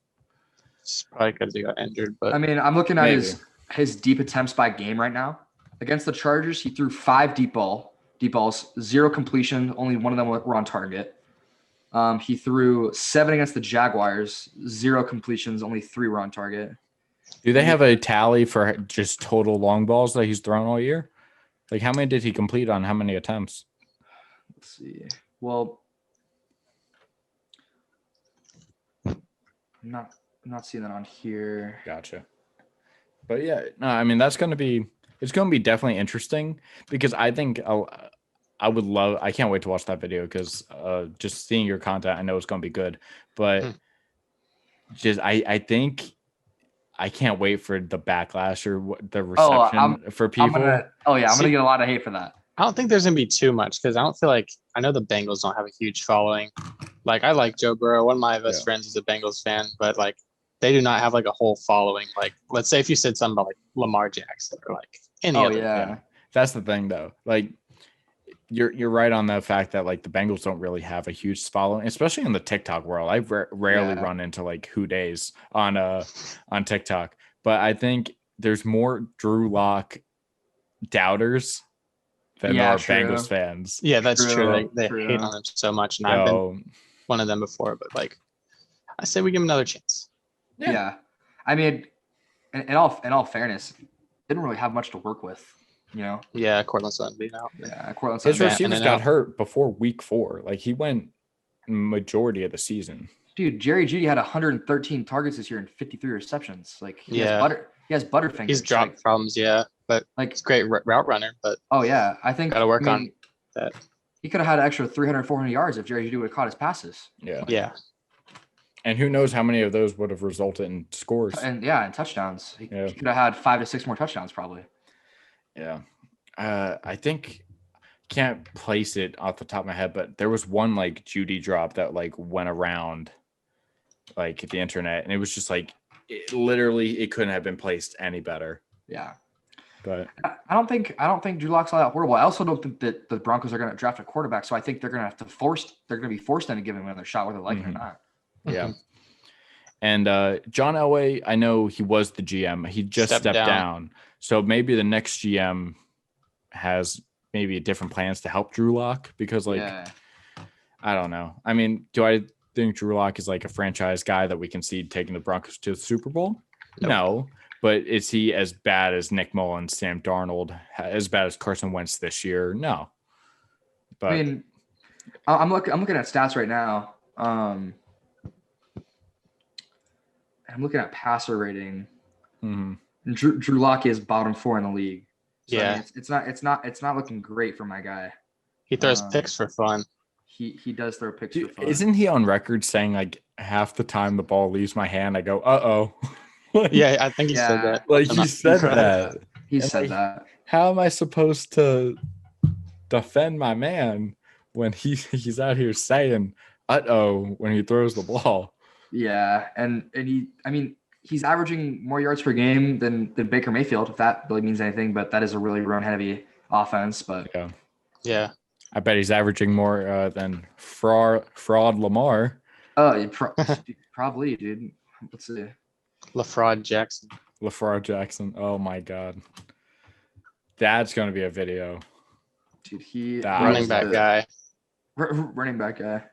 It's probably because he got injured, but I mean, I'm looking at his deep attempts by game right now. Against the Chargers, he threw 5 deep balls, 0 completion. Only one of them were on target. He threw 7 against the Jaguars, 0 completions, only 3 were on target. Do they have a tally for just total long balls that he's thrown all year? Like how many did he complete on how many attempts? Let's see. Well, I'm not seeing that on here. Gotcha. But yeah, no, I mean it's going to be definitely interesting because I think I can't wait to watch that video because just seeing your content, I know it's going to be good, but I think I can't wait for the backlash or the reception for people. I'm going to get a lot of hate for that. I don't think there's going to be too much because I don't feel like – I know the Bengals don't have a huge following. Like, I like Joe Burrow. One of my best friends is a Bengals fan, but, like, they do not have, like, a whole following. Like, let's say if you said something about, like, Lamar Jackson or, like, any other. Yeah. That's the thing, though. Like, you're right on the fact that, like, the Bengals don't really have a huge following, especially in the TikTok world. I rarely run into, like, who days on TikTok. But I think there's more Drew Lock doubters than there are Bengals fans. Yeah, that's true. They hate on him so much, and I've been one of them before. But like, I say we give him another chance. Yeah. I mean, in all fairness, didn't really have much to work with, you know. Yeah, Cortland Sutton being out. Yeah, Cortland Sutton. His receivers got hurt before week 4. Like he went majority of the season. Dude, Jerry Jeudy had 113 targets this year and 53 receptions. Like he has butterfingers. He's dropped problems, but like he's a great route runner. But I think gotta work on that. He could have had an extra 300, 400 yards if Jerry Jeudy would have caught his passes. Yeah. And who knows how many of those would have resulted in scores and touchdowns. He could have had 5 to 6 more touchdowns probably. Yeah, I think can't place it off the top of my head, but there was one like Jeudy drop that like went around like the internet, and it was just like it couldn't have been placed any better. Yeah. But I don't think Drew Lock's all that horrible. I also don't think that the Broncos are going to draft a quarterback, so I think they're going to be forced into giving him another shot, whether they like it or not. Yeah. And John Elway, I know he was the GM. He just stepped down. So maybe the next GM has maybe different plans to help Drew Lock because I don't know. I mean, do I think Drew Lock is like a franchise guy that we can see taking the Broncos to the Super Bowl? Nope. No. But is he as bad as Nick Mullins, Sam Darnold, as bad as Carson Wentz this year? No. But I mean, I'm looking at stats right now. I'm looking at passer rating. mhm. Drew Lock is bottom 4 in the league. So, Yeah. I mean, it's not looking great for my guy. He throws picks for fun. He does throw picks Dude, for fun. isn't he on record saying like half the time the ball leaves my hand, I go, uh-oh. Like, Yeah, I think he said Yeah. that. like I'm he not- said that. He And, said like, that. How am I supposed to defend my man when he's out here saying uh-oh when he throws the ball? Yeah, and he's averaging more yards per game than Baker Mayfield, if that really means anything. But that is a really run heavy offense. But Yeah. Yeah. I bet he's averaging more than fraud Lamar. Probably, dude. Let's see. LaFraud Jackson. LaFraud Jackson. Oh my God. That's going to be a video. Dude, he That Running was back guy. running back guy.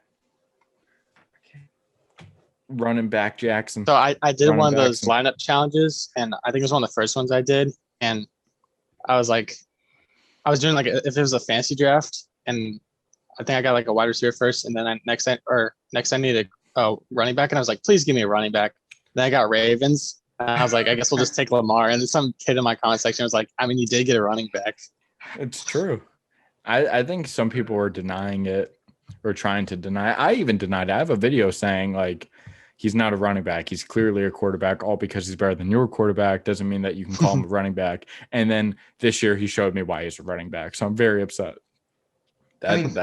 Running back Jackson. So I did Running one of those backs lineup challenges, and I think it was one of the first ones I did. And I was doing like if it was a fantasy draft, and I think I got like a wide receiver first, and then next I needed a running back, and I was like, please give me a running back. Then I got Ravens, and I was like, I guess we'll just take Lamar. And then some kid in my comment section was like, I mean, you did get a running back. It's true. I think some people were denying it or trying to deny it. I even denied it. I have a video saying like he's not a running back. He's clearly a quarterback. All because he's better than your quarterback doesn't mean that you can call him a running back. And then this year he showed me why he's a running back. So I'm very upset. I'm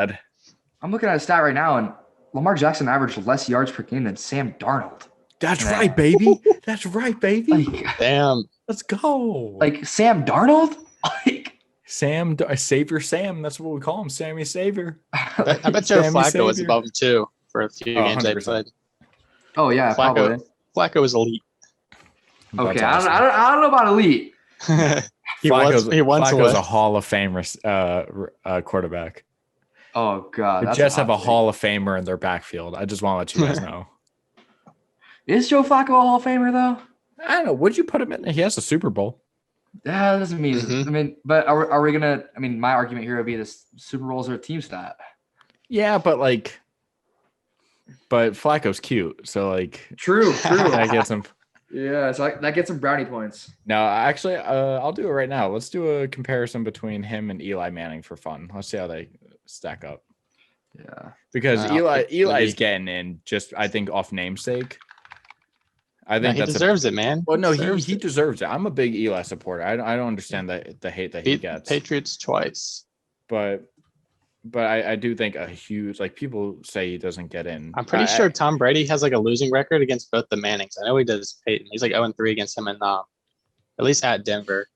looking at a stat right now, and Lamar Jackson averaged less yards per game than Sam Darnold. That's right, baby. That's right, baby. Like, Damn. Let's go. like Sam Darnold? Like, Savior Sam. That's what we call him. Sammy Savior. I bet Joe Sammy Flacco was Savior. above him too for a few Oh, games they 100%. played. oh yeah, probably. Flacco was elite. Okay, That's awesome. I don't know about elite. he once Flacco's a was. Hall of Famer quarterback. Oh god, The that's Jets a have a hot take. Hall of Famer in their backfield. I just want to let you guys know. Is Joe Flacco a Hall of Famer though? I don't know. Would you put him in? He has a Super Bowl. Yeah, that doesn't mean. Mhm. I mean, but are we gonna? I mean, my argument here would be this: Super Bowls are a team stat. Yeah, but Flacco's cute, so like True. that gets him. Yeah, so that gets some brownie points. No, actually, I'll do it right now. Let's do a comparison between him and Eli Manning for fun. Let's see how they stack up. Yeah. Because I'll pick Eli's Lee. getting in just I think off namesake. I No, think he that's deserves it, man. well, no, Deserves he it. deserves it. I'm a big Eli supporter. I don't understand the hate that he Beat gets. Patriots twice. But I do think a huge like people say he doesn't get in. I'm pretty sure Tom Brady has like a losing record against both the Mannings. I know he does Peyton. He's like 0-3 against him in at least at Denver.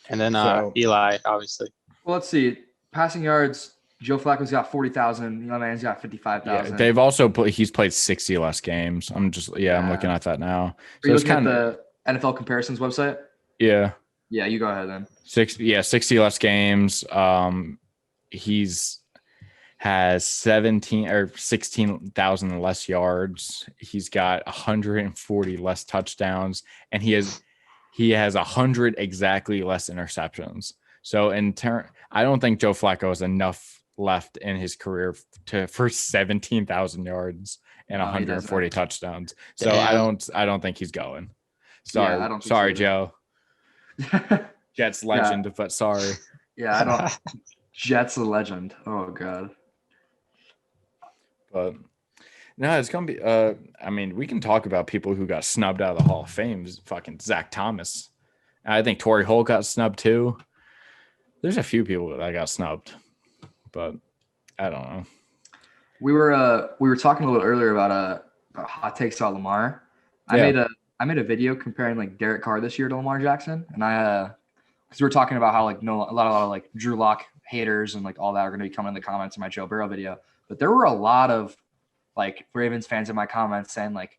And then So- Eli, obviously. Well, let's see. Passing yards. Joe Flacco's got 40,000. Eli Manning's got 55,000. Yeah, they've also he's played 60 less games. I'm Yeah. looking at that now. Are So you it's looking at kind of the NFL comparisons website? yeah. Yeah, you go ahead then. 60 less games. He's has 17 or 16,000 less yards. He's got 140 less touchdowns, and he has 100 exactly less interceptions. So in turn, I don't think Joe Flacco has enough left in his career for 17,000 yards and No, he 140 doesn't. touchdowns. So Damn. I don't think he's going. Sorry, I don't think sorry, so Joe. Jets legend, but sorry. Yeah, I don't. Jets a legend. Oh god. But no, it's gonna be. I mean, we can talk about people who got snubbed out of the Hall of Fame. Fucking Zach Thomas. I think Torrey Holt got snubbed too. There's a few people that got snubbed, but I don't know. We were talking a little earlier about hot takes about Lamar. Yeah. I made a video comparing like Derek Carr this year to Lamar Jackson, and because we were talking about how like a lot of like Drew Lock haters and like all that are going to be coming in the comments in my Joe Burrow video, but there were a lot of like Ravens fans in my comments saying like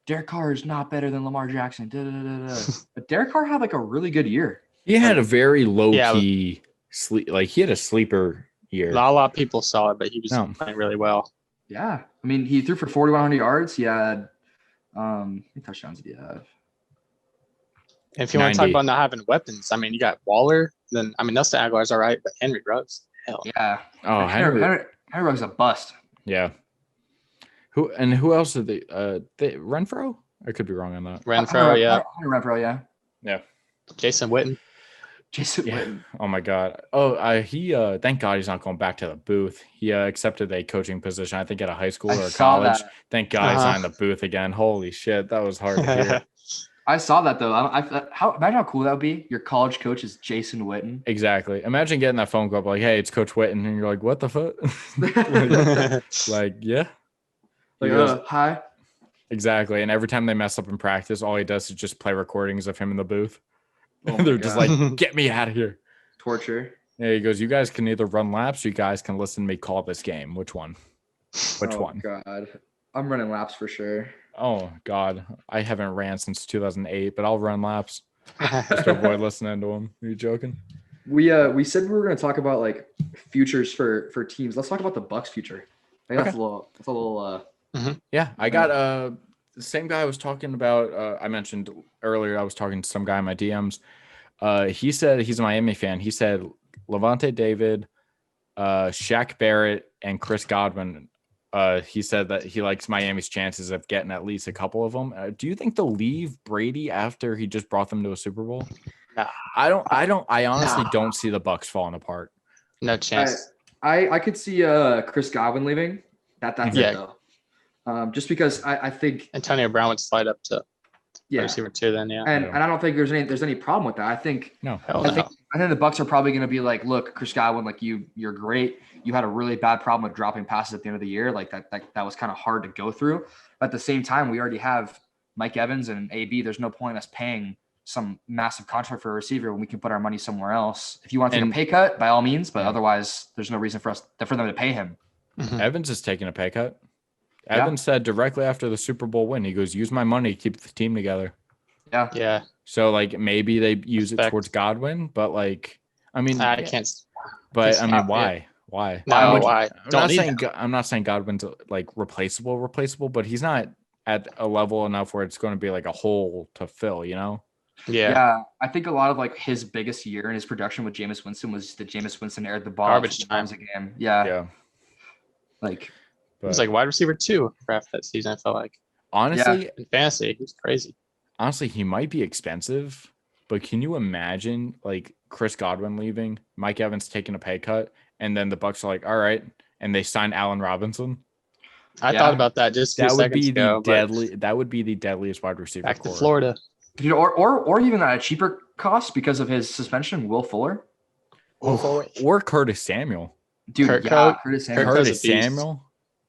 Derek Carr is not better than Lamar Jackson. Da, da, da, da. But Derek Carr had like a really good year. He had a very low Yeah. key sleep. Like he had a sleeper year. Not a lot of people saw it, but he was No. playing really well. Yeah. I mean, he threw for 4,100 yards. He had how many touchdowns did he have? If you want to talk 90. about not having weapons, I mean, you got Waller. Then I mean, Nelson Aguilar's all right, but Henry Ruggs, hell, Yeah. Oh, Henry Ruggs a bust. Yeah. Who else did they Renfro? I could be wrong on that. Renfro, yeah, Hunter Renfro, yeah. Yeah. Jason Witten. Jason Yeah. Witten. Oh my God. He thank God he's not going back to the booth. He accepted a coaching position, I think at a high school I or a saw college. that. Thank God he's not in the booth again. Holy shit. That was hard to hear. I saw that though. Imagine how cool that would be. Your college coach is Jason Witten. Exactly. Imagine getting that phone call like, hey, it's Coach Witten. And you're like, what the fuck? Yeah. He goes, Hi. exactly. And every time they mess up in practice, all he does is just play recordings of him in the booth. Oh my They're just God. like, get me out of here. Torture. Yeah, he goes, you guys can either run laps or you guys can listen to me call this game. Which one? Which one? God. I'm running laps for sure. Oh, God. I haven't ran since 2008, but I'll run laps just to avoid listening to him. Are you joking? We said we were going to talk about like futures for teams. Let's talk about the Bucks future. I think that's a little Yeah, I got the same guy I was talking about. I mentioned earlier, I was talking to some guy in my DMs. He said he's a Miami fan. He said Levante David, Shaq Barrett, and Chris Godwin. He said that he likes Miami's chances of getting at least a couple of them. Do you think they'll leave Brady after he just brought them to a Super Bowl? Nah. I honestly don't see the Bucks falling apart. No chance. I could see Chris Godwin leaving. That's it though. Just because I think Antonio Brown would slide up to yeah. receiver 2 then, yeah. And I don't think there's any problem with that. I think No. Hell I think the Bucks are probably going to be like, look, Chris Godwin, like you're great. You had a really bad problem with dropping passes at the end of the year. Like that was kind of hard to go through. But at the same time, we already have Mike Evans and AB. There's no point in us paying some massive contract for a receiver when we can put our money somewhere else. If you want to take a pay cut, by all means, but otherwise there's no reason for them to pay him. Evans is taking a pay cut. Evans said directly after the Super Bowl win, he goes, use my money to keep the team together. Yeah. Yeah. So like maybe they use it towards Godwin, but like I mean I can't. But I mean why? Why? No, why? I'm not saying Godwin's like replaceable, but he's not at a level enough where it's going to be like a hole to fill, you know? Yeah. I think a lot of like his biggest year in his production with Jameis Winston was that Jameis Winston aired the ball Garbage times a game. Yeah. Yeah. It was like wide receiver 2 for half that season, I felt like. Honestly, in fantasy, he was crazy. Honestly, he might be expensive, but can you imagine like Chris Godwin leaving, Mike Evans taking a pay cut, and then the Bucks are like, all right, and they sign Allen Robinson? I thought about that just that would be the deadly. That would be the deadliest wide receiver. Back to Florida, or even at a cheaper cost because of his suspension, Will Fuller, or Curtis Samuel. Dude, Curtis Samuel.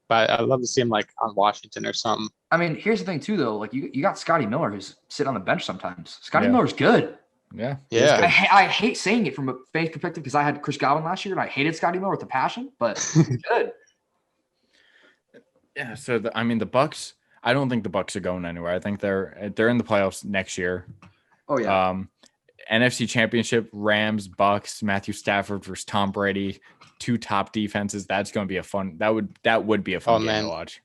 But I'd love to see him like on Washington or something. I mean, here's the thing too, though. Like you got Scotty Miller who's sitting on the bench sometimes. Scotty Miller's good. Yeah. I hate saying it from a fan perspective because I had Chris Godwin last year and I hated Scotty Miller with a passion, but he's good. Yeah. So the Bucks. I don't think the Bucks are going anywhere. I think they're in the playoffs next year. Oh yeah. NFC Championship, Rams, Bucks, Matthew Stafford versus Tom Brady, 2 top defenses. That's going to be a fun. That would be a fun game to watch.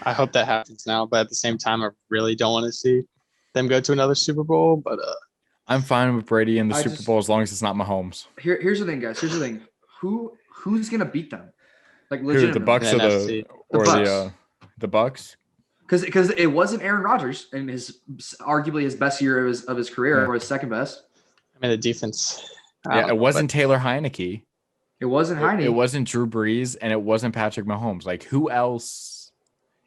I hope that happens now, but at the same time, I really don't want to see them go to another Super Bowl. But I'm fine with Brady in the Super Bowl as long as it's not Mahomes. Here's the thing, guys. Here's the thing. Who's going to beat them? Like legitimately. The Bucks or the Bucks? Because it wasn't Aaron Rodgers in arguably his best year of his career or his second best. I mean, the defense. It wasn't Taylor Heineke. It wasn't Heineke. It wasn't Drew Brees, and it wasn't Patrick Mahomes. Like, who else?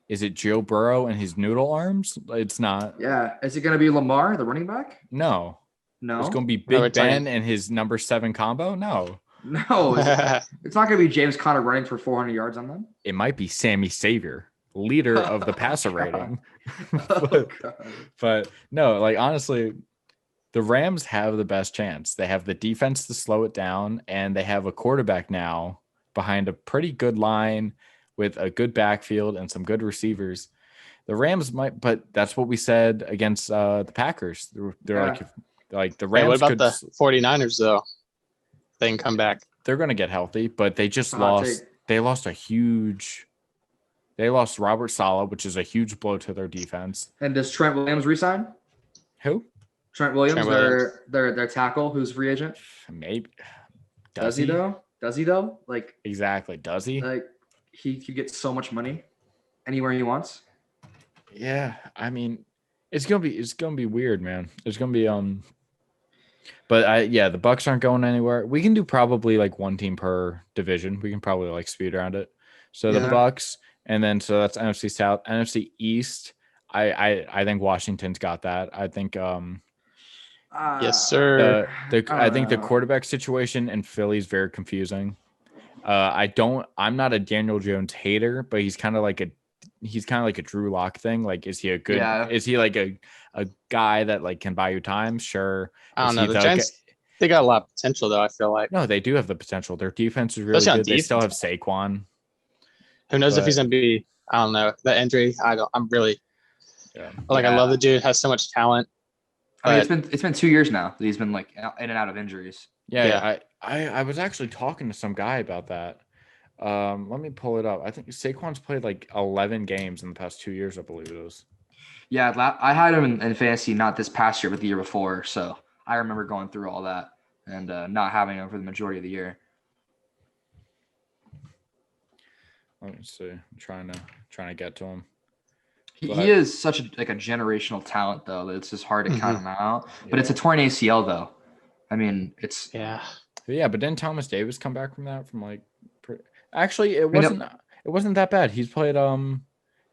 Is it Joe Burrow and his noodle arms? It's not. Yeah. Is it going to be Lamar, the running back? No. It's going to be Big Ben and his number 7 combo? No. No. It's not going to be James Conner running for 400 yards on them. It might be Sammy Savior, leader of the passer rating. But no, like, honestly, the Rams have the best chance. They have the defense to slow it down, and they have a quarterback now behind a pretty good line with a good backfield and some good receivers. The Rams might, but that's what we said against the Packers. They're like the Rams. Hey, what about the 49ers though? They can come back. They're going to get healthy, but they just lost. They lost a huge They lost Robert Saleh, which is a huge blow to their defense. And does Trent Williams resign? Who? Trent Williams, Trent Williams. their tackle, who's free agent. Maybe. Does he though? Does he though? Like Exactly. Does he? like he could get so much money anywhere he wants. Yeah. I mean, it's gonna be weird, man. It's gonna be But the Bucks aren't going anywhere. We can do probably like one team per division. We can probably like speed around it. So the Bucks, and then so that's NFC South, NFC East. I think Washington's got that. I think Yes, sir. I think the quarterback situation in Philly is very confusing. I'm not a Daniel Jones hater, but he's kind of like a Drew Lock thing. Like, is he a good? Yeah. Is he like a guy that like can buy you time? Sure. I don't know. The Giants, they got a lot of potential, though. I feel like. No, they do have the potential. Their defense is really good. They still have Saquon. Who knows if he's gonna be? I don't know. The injury. I'm really. Yeah. I love the dude. Has so much talent. I mean, it's been 2 years now that he's been like in and out of injuries. Yeah. I was actually talking to some guy about that. Let me pull it up. I think Saquon's played like 11 games in the past 2 years, I believe it was. Yeah, I had him in fantasy not this past year, but the year before. So I remember going through all that and not having him for the majority of the year. Let me see. I'm trying to get to him. He is such a generational talent, though, that it's just hard to count him out. But it's a torn ACL, though. I mean, it's yeah. But didn't Thomas Davis come back from that? Actually, it wasn't that bad. He's played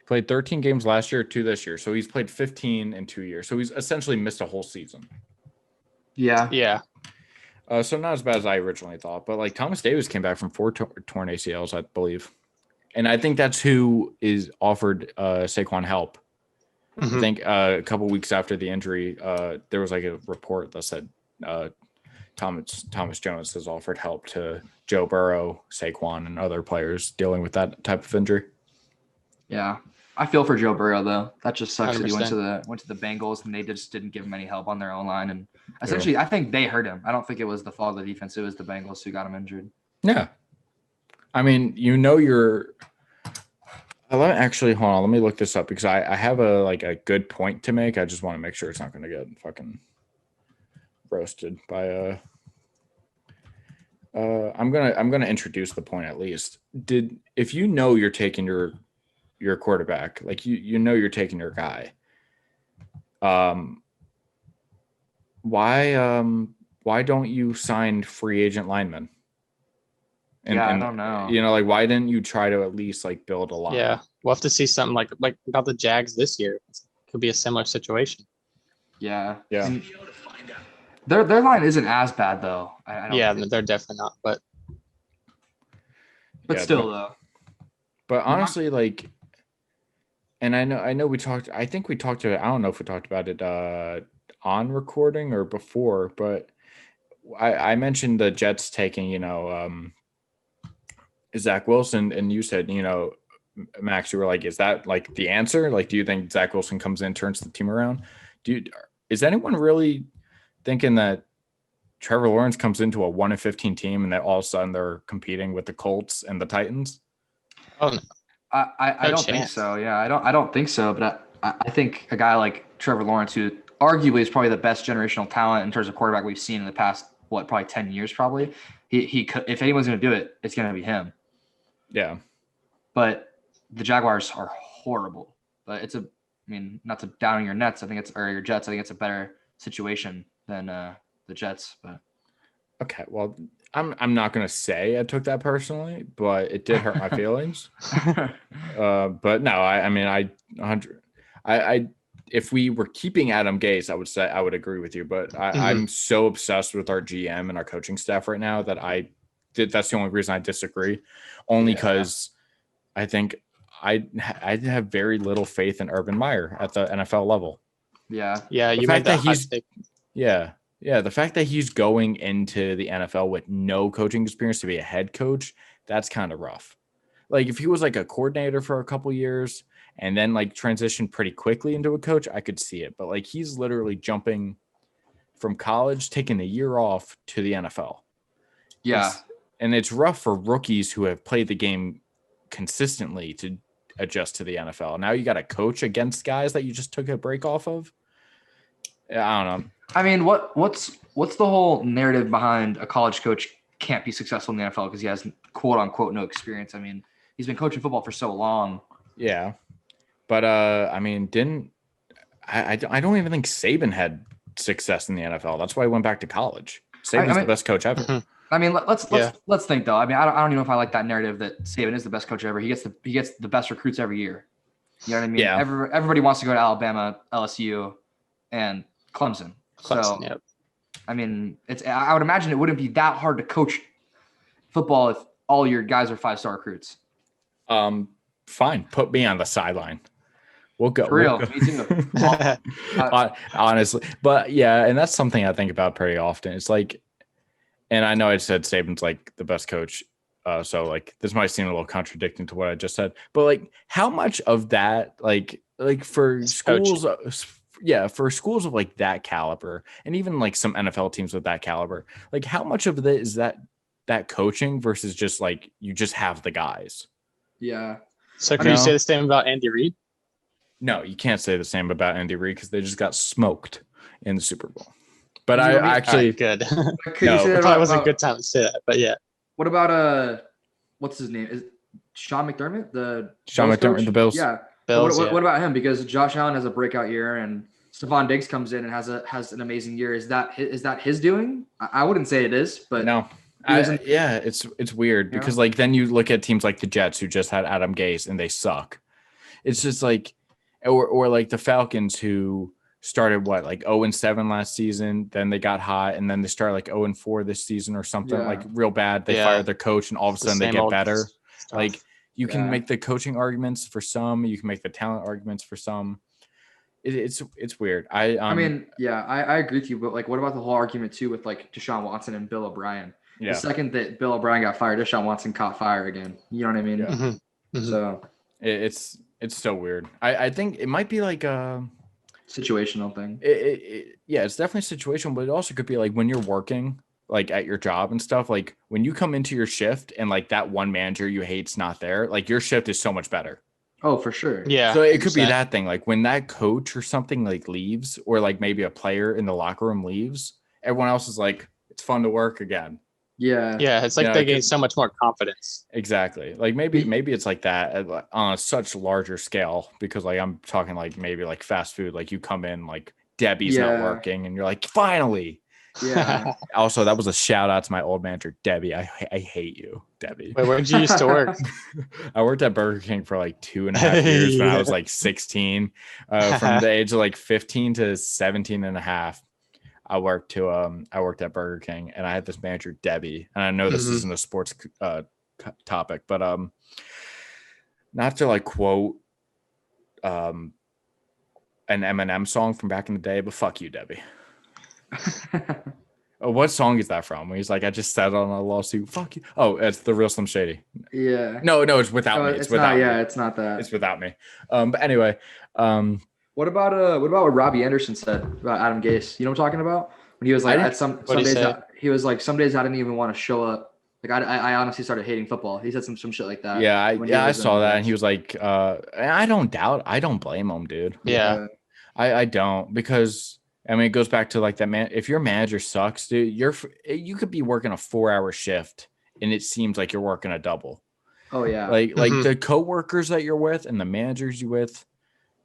13 games last year, 2 this year, so he's played 15 in 2 years. So he's essentially missed a whole season. Yeah. So not as bad as I originally thought, but like Thomas Davis came back from 4 torn ACLs, I believe. And I think that's who is offered Saquon help. I think a couple weeks after the injury, there was like a report that said Thomas Jones has offered help to Joe Burrow, Saquon, and other players dealing with that type of injury. Yeah, I feel for Joe Burrow though. That just sucks 100%. that he went to the Bengals and they just didn't give him any help on their own line. And essentially, I think they hurt him. I don't think it was the fault of the defense. It was the Bengals who got him injured. Yeah. I mean, hold on. Let me look this up because I have a good point to make. I just want to make sure it's not going to get fucking roasted by I'm gonna introduce the point at least. If you know you're taking your quarterback, like you know you're taking your guy, why don't you sign free agent linemen? I don't know. Like why didn't you try to at least like build a line? Yeah, we'll have to see something like about the Jags this year. Could be a similar situation. Yeah. And their line isn't as bad though. I don't think. They're definitely not. But still though. But honestly, like, and I know we talked. I think we talked about. I don't know if we talked about it on recording or before, but I mentioned the Jets taking Zach Wilson, and you said, Max, you were like, is that like the answer? Like, do you think Zach Wilson comes in, turns the team around? Is anyone really thinking that Trevor Lawrence comes into a 1-15 team and that all of a sudden they're competing with the Colts and the Titans? Oh no. I don't think so. Yeah, I don't think so. But I think a guy like Trevor Lawrence, who arguably is probably the best generational talent in terms of quarterback we've seen in the past, probably 10 years, probably. He could, if anyone's going to do it, it's going to be him. Yeah. But the Jaguars are horrible. But not to down your Nets, or your Jets. I think it's a better situation than the Jets. But okay, well, I'm not gonna say I took that personally, but it did hurt my feelings. But no, I if we were keeping Adam Gase, I would say I would agree with you. But I'm so obsessed with our GM and our coaching staff right now that that's the only reason I disagree. Only because I think I have very little faith in Urban Meyer at the NFL level. Yeah. Yeah, you made that hot take. Yeah. Yeah, the fact that he's going into the NFL with no coaching experience to be a head coach, that's kind of rough. Like if he was like a coordinator for a couple years and then like transitioned pretty quickly into a coach, I could see it. But like he's literally jumping from college, taking a year off to the NFL. Yeah. And it's rough for rookies who have played the game consistently to adjust to the NFL. Now you got to coach against guys that you just took a break off of. I don't know. I mean, what's the whole narrative behind a college coach can't be successful in the NFL because he has quote unquote no experience? I mean, he's been coaching football for so long. Yeah, but I mean, I don't even think Saban had success in the NFL. That's why he went back to college. Saban's the best coach ever. I mean, let's think though. I mean, I don't even know if I like that narrative that Saban is the best coach ever. He gets the best recruits every year. You know what I mean? Yeah. Everybody wants to go to Alabama, LSU, and Clemson. So, yep. I mean, I would imagine it wouldn't be that hard to coach football if all your guys are 5-star recruits. Fine, put me on the sideline. We'll go. For real, me too. Honestly, but yeah, and that's something I think about pretty often. It's like, and I know I said Saban's like the best coach, so like this might seem a little contradicting to what I just said, but like how much of that, like for schools, for schools of like that caliber, and even like some NFL teams with that caliber, like how much of it is that coaching versus just like you just have the guys? Yeah. So can you say the same about Andy Reid? No, you can't say the same about Andy Reid because they just got smoked in the Super Bowl. But I actually good. It probably wasn't a good time to say that, but yeah. What about what's his name? Is Sean McDermott? The Bills. Yeah. Bills, what about him? Because Josh Allen has a breakout year and Stephon Diggs comes in and has an amazing year. Is that his doing? I wouldn't say it is, but no. It's weird because like then you look at teams like the Jets who just had Adam Gase and they suck. It's just like or like the Falcons who started like 0-7 last season, then they got hot, and then they started like 0-4 this season or something like real bad. They fired their coach, and all of a sudden they get better. Stuff. Like you can make the coaching arguments for some, you can make the talent arguments for some. It's weird. I mean, I agree with you, but like, what about the whole argument too with like Deshaun Watson and Bill O'Brien? Yeah. The second that Bill O'Brien got fired, Deshaun Watson caught fire again. You know what I mean? Yeah. Mm-hmm. So it's so weird. I think it might be like a situational thing. It's definitely situational, but it also could be like when you're working like at your job and stuff, like when you come into your shift and like that one manager you hate's not there, like your shift is so much better. Oh, for sure. Yeah. So it could be that thing, like when that coach or something like leaves, or like maybe a player in the locker room leaves, everyone else is like, it's fun to work again. Yeah. Yeah. It's like they gain so much more confidence. Exactly. Like maybe it's like that on a such larger scale, because like I'm talking like maybe like fast food, like you come in like Debbie's not working and you're like, finally. Yeah. Also, that was a shout out to my old manager, Debbie. I hate you, Debbie. Wait, where did you used to work? I worked at Burger King for like 2.5 years when I was like 16. From the age of like 15 to 17 and a half. I worked at Burger King, and I had this manager, Debbie. And I know this isn't a sports topic, but not to like quote an Eminem song from back in the day, but fuck you, Debbie. What song is that from? He's like, I just sat on a lawsuit. Fuck you. Oh, it's the Real Slim Shady. Yeah. No, it's without me. It's without me. Yeah, it's not that. It's without me. But anyway, what about what Robbie Anderson said about Adam Gase? You know what I'm talking about? When he was like, some days he was like, some days I didn't even want to show up. Like I honestly started hating football. He said some shit like that. Yeah, I saw that, and he was like, I don't blame him, dude. Yeah. I don't, because I mean, it goes back to like that man. If your manager sucks, dude, you could be working a 4-hour shift and it seems like you're working a double. Oh yeah. Like the coworkers that you're with and the managers you with,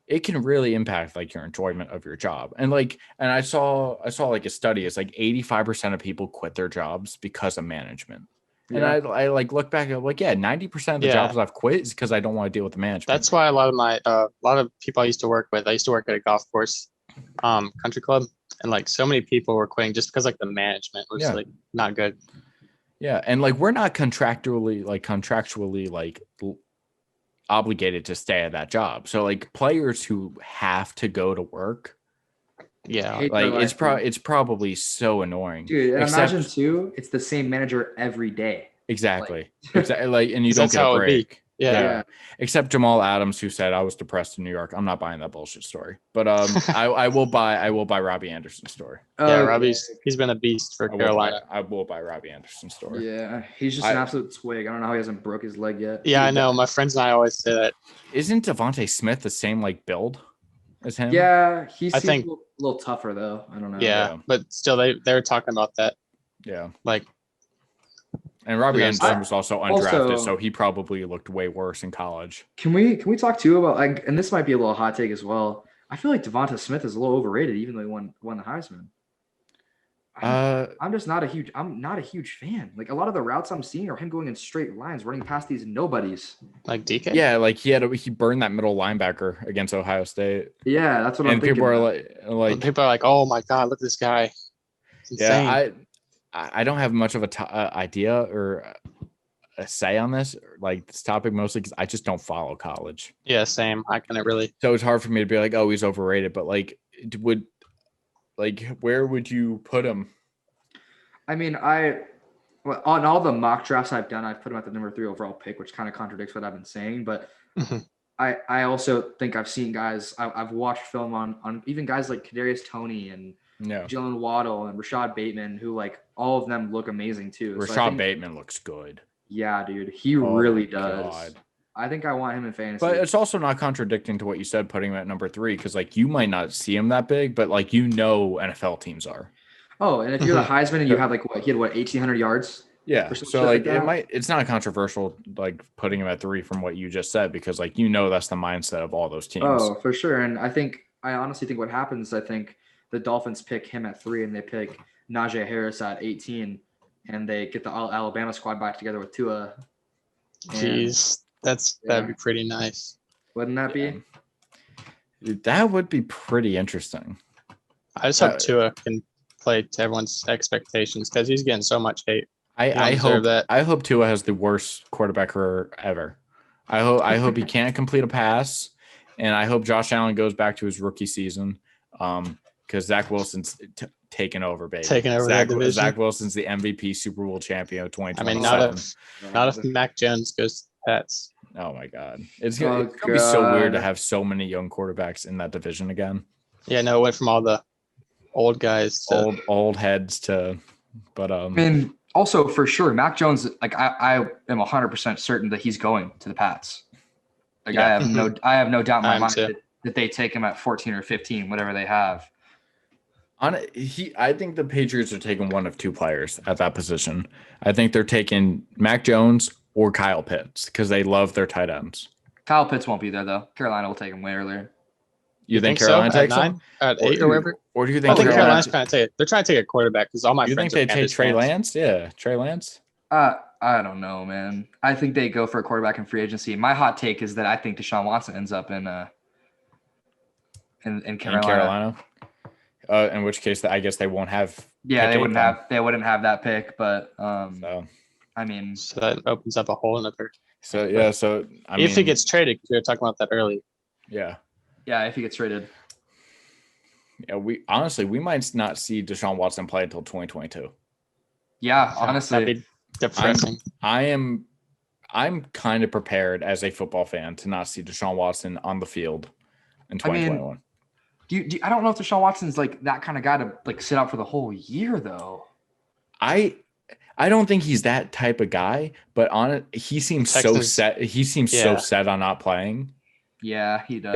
it can really impact like your enjoyment of your job. And I saw like a study. It's like 85% of people quit their jobs because of management. Yeah. And I like look back at like, 90% of the jobs I've quit is because I don't want to deal with the management. That's why a lot of people I used to work with, I used to work at a golf course country club, and like so many people were quitting just because like the management was like not good. Yeah, and like we're not contractually like obligated to stay at that job. So like players who have to go to work, like it's probably so annoying. Dude, and imagine too, it's the same manager every day. Exactly. Like, and you don't get a break. Yeah. Except Jamal Adams, who said I was depressed in New York. I'm not buying that bullshit story. But I will buy Robbie Anderson's story. He's been a beast for Carolina. I will buy Robbie Anderson's story. Yeah, he's just an absolute twig. I don't know how he hasn't broke his leg yet. Yeah, I know. My friends and I always say that. Isn't Devontae Smith the same like build as him? Yeah, he I seems think- a little tougher though. I don't know. Yeah, but still, they were talking about that. Yeah. Like, And Robbie Yeah, Anderson was also undrafted, also- so he probably looked way worse in college. Can we talk too about like, and this might be a little hot take as well. I feel like Devonta Smith is a little overrated, even though he won the Heisman. I'm just not a huge fan. Like a lot of the routes I'm seeing are him going in straight lines, running past these nobodies. like DK. Yeah, like he burned that middle linebacker against Ohio State. Yeah, that's what I'm And thinking. people are about. like People are like, "Oh my god, look at this guy." It's insane. yeah, I don't have much of a idea or a say on this, like this topic, mostly because I just don't follow college. Yeah, same. I couldn't really. So it's hard for me to be like, oh, he's overrated. But where would you put him? I mean, on all the mock drafts I've done, I've put him at the number 3 overall pick, which kind of contradicts what I've been saying. But Mhm. I also think I've seen guys. I've watched film on even guys like Kadarius Toney and No, Jalen Waddle and Rashad Bateman, who like all of them look amazing too. So I Rashad think- Bateman looks good. Yeah, dude, he Oh really my does. God. I think I want him in fantasy. But it's also not contradicting to what you said, putting him at number 3, because like you might not see him that big, but like NFL teams are. Oh, and if you're the Heisman and you have like he had 1,800 yards. Yeah. Or some So shit like like that. it's not controversial like putting him at 3 from what you just said, because like that's the mindset of all those teams. Oh, for sure. And I honestly think what happens, I think the Dolphins pick him at 3 and they pick Najee Harris at 18 and they get the Alabama squad back together with Tua. And Jeez, that'd be pretty nice. wouldn't that be? That would be pretty interesting. I just hope Tua can play to everyone's expectations because he's getting so much hate. I deserve hope that. I hope Tua has the worst quarterback career ever. I hope he can't complete a pass, and I hope Josh Allen goes back to his rookie season. Because Zach Wilson's taken over, baby. Taking over that division. Zach Wilson's the MVP Super Bowl champion of I 2027. mean, not if Mac Jones goes to Pats. Oh my God, it's gonna be so weird to have so many young quarterbacks in that division again. Yeah, no, it went from all the old guys to Old heads to, but I mean, also for sure, Mac Jones, like I am 100% certain that he's going to the Pats. Like Yeah. I have no doubt in my I am mind too. that they take him at 14 or 15, whatever they have. I think the Patriots are taking one of 2 players at that position. I think they're taking Mac Jones or Kyle Pitts because they love their tight ends. Kyle Pitts won't be there though. Carolina will take him way earlier. You think so? Carolina At takes 9? him? At 8 or whatever? Or do you I think think Carolina? Carolina's trying to take it. They're trying to take a quarterback because all my You think friends they are take Panthers Trey fans. Lance? Yeah, Trey Lance. I don't know, man. I think they go for a quarterback in free agency. My hot take is that I think Deshaun Watson ends up in Carolina. In Carolina. In which case, I guess they won't have. Yeah, pick they 8 wouldn't have that pick, but So, I mean, So that opens up a whole another. yeah. So I mean, If he gets traded, because we were talking about that earlier. yeah, yeah, if he gets traded. yeah. We might not see Deshaun Watson play until 2022. Yeah, honestly. That'd be depressing. I'm kind of prepared as a football fan to not see Deshaun Watson on the field in 2021. I don't know if Deshaun Watson's like that kind of guy to like sit out for the whole year though. I don't think he's that type of guy, but he seems so Texans- set. He seems so Yeah. set on not playing Yeah, he does.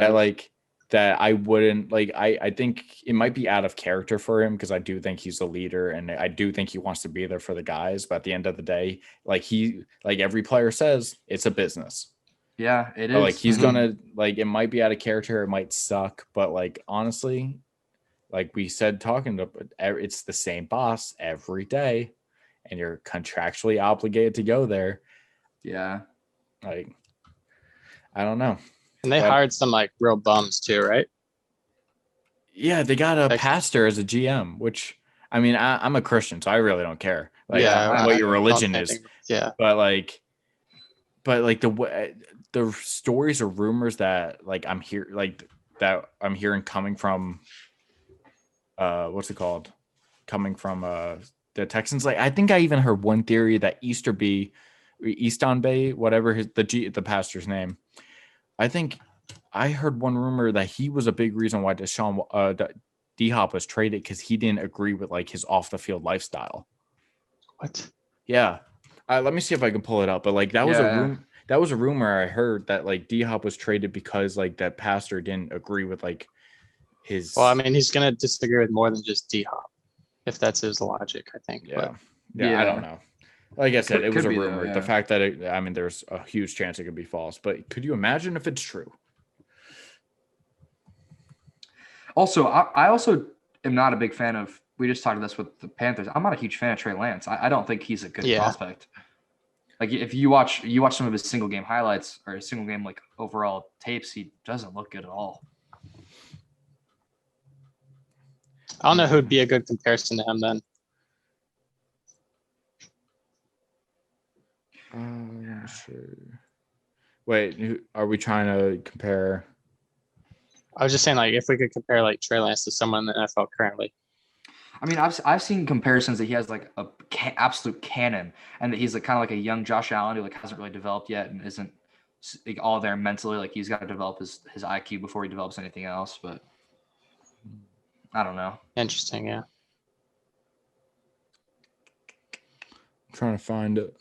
that I wouldn't like. I think it might be out of character for him because I do think he's a leader and I do think he wants to be there for the guys. But at the end of the day, like every player says, it's a business. Yeah, it But, is. like he's Mhm. gonna like it might be out of character, it might suck, but like honestly, like we said, it's the same boss every day, and you're contractually obligated to go there. Yeah. Like, I don't know. And they But- hired some like real bums too, right? Yeah, they got a Like- pastor as a GM, which I mean, I'm a Christian, so I really don't care. Like Yeah, what your I religion don't is. think- Yeah. But like the stories or rumors that I'm hearing coming from what's it called? Coming from the Texans. Like I think I even heard one theory that Easterby Eastonbay, whatever the pastor's name. I think I heard one rumor that he was a big reason why D-Hop was traded because he didn't agree with like his off the field lifestyle. What? Yeah. Let me see if I can pull it up. But like that was a room. That was a rumor I heard that like D-Hop was traded because like that pastor didn't agree with like his. Well, I mean, he's gonna disagree with more than just D-Hop, if that's his logic. I think. Yeah. But, I don't know. Like I said, it was a rumor. Though, yeah. The fact that there's a huge chance it could be false. But could you imagine if it's true? Also, I also am not a big fan of. We just talked this with the Panthers. I'm not a huge fan of Trey Lance. I don't think he's a good prospect. Like if you watch some of his single game highlights or his single game like overall tapes, he doesn't look good at all. I don't know who would be a good comparison to him then. Sure. Wait, are we trying to compare? I was just saying, like, if we could compare like Trey Lance to someone in the NFL currently. I mean, I've seen comparisons that he has like a absolute cannon, and that he's like kind of like a young Josh Allen who like hasn't really developed yet and isn't like all there mentally. Like he's got to develop his IQ before he develops anything else. But I don't know. Interesting, yeah. I'm trying to find it.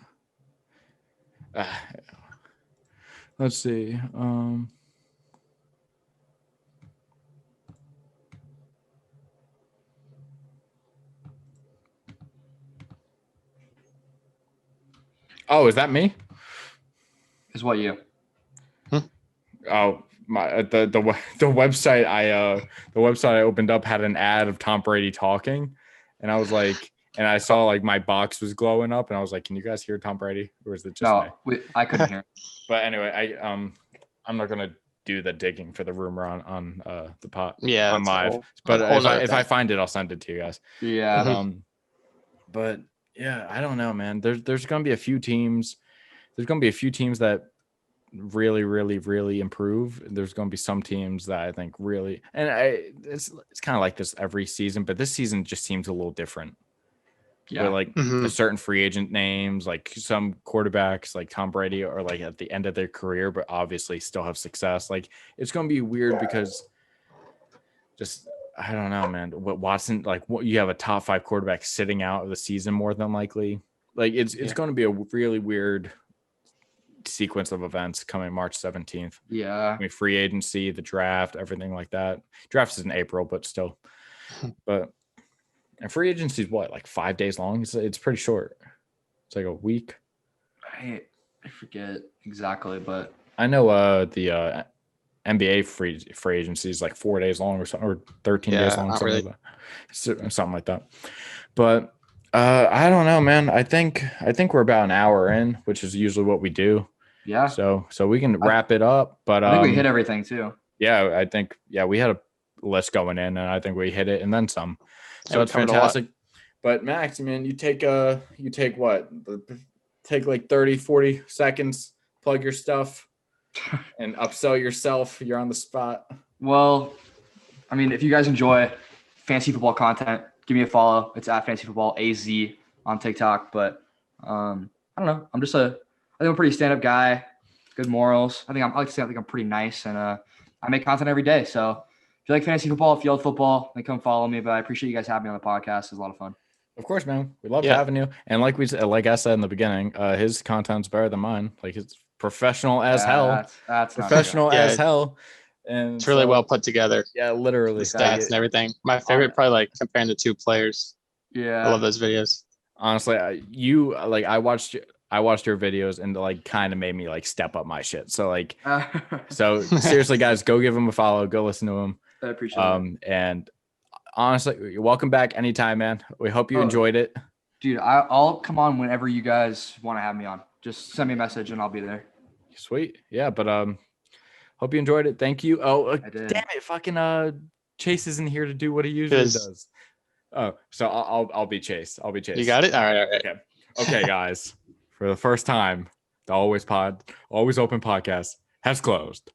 Let's see. Oh, is that me? Is what you? Oh, my the website I opened up had an ad of Tom Brady talking, and I was like, and I saw like my box was glowing up, and I was like, can you guys hear Tom Brady, or is it just me? I couldn't hear. But anyway, I'm not gonna do the digging for the rumor on the pot. Yeah, on live. But if I find it, I'll send it to you guys. Yeah. But yeah, I don't know, man. There's gonna be a few teams. There's gonna be a few teams that really, really, really improve. There's gonna be some teams that I think really, and it's kind of like this every season, but this season just seems a little different. Yeah. Where like the certain free agent names, like some quarterbacks like Tom Brady are like at the end of their career, but obviously still have success. Like it's going to be weird because just, I don't know, man. What Watson, like what you have a top 5 quarterback sitting out of the season more than likely. Like it's going to be a really weird sequence of events coming March 17th. Yeah. I mean, free agency, the draft, everything like that. Draft is in April, but still. And free agency is what, like 5 days long? It's pretty short. It's like a week. I forget exactly, but I know the NBA free agency is like 4 days long or something, or 13 days long, something like that. Something like that. But I don't know, man. I think we're about an hour in, which is usually what we do. Yeah. So we can wrap it up. But I think we hit everything too. Yeah, I think we had a list going in, and I think we hit it and then some. So it's fantastic. But Max, man, you take what? Take like 30, 40 seconds, plug your stuff and upsell yourself. You're on the spot. Well, I mean, if you guys enjoy fantasy football content, give me a follow. It's at FantasyFootballAZ on TikTok. But I don't know. I think I'm a pretty stand-up guy, good morals. I think I'm pretty nice, and I make content every day. So if you like fantasy football, field football, then come follow me. But I appreciate you guys having me on the podcast. It's a lot of fun. Of course, man. We love having you. And like I said in the beginning, his content's better than mine. Like it's professional as hell. That's professional as hell. And it's really well put together. Yeah, literally. The stats and everything. My favorite probably like comparing the 2 players. Yeah. I love those videos. Honestly, I watched your videos and like kind of made me like step up my shit. So like, so seriously, guys, go give him a follow. Go listen to him. I appreciate it. And honestly, you're welcome back anytime, man. We hope you enjoyed it. Dude, I'll come on whenever you guys want to have me on. Just send me a message and I'll be there. Sweet. Yeah, but hope you enjoyed it. Thank you. Oh, damn it. Fucking Chase isn't here to do what he usually does. Oh, so I'll be Chase. I'll be Chase. You got it? All right. Okay, guys. For the first time, the Always Open podcast has closed.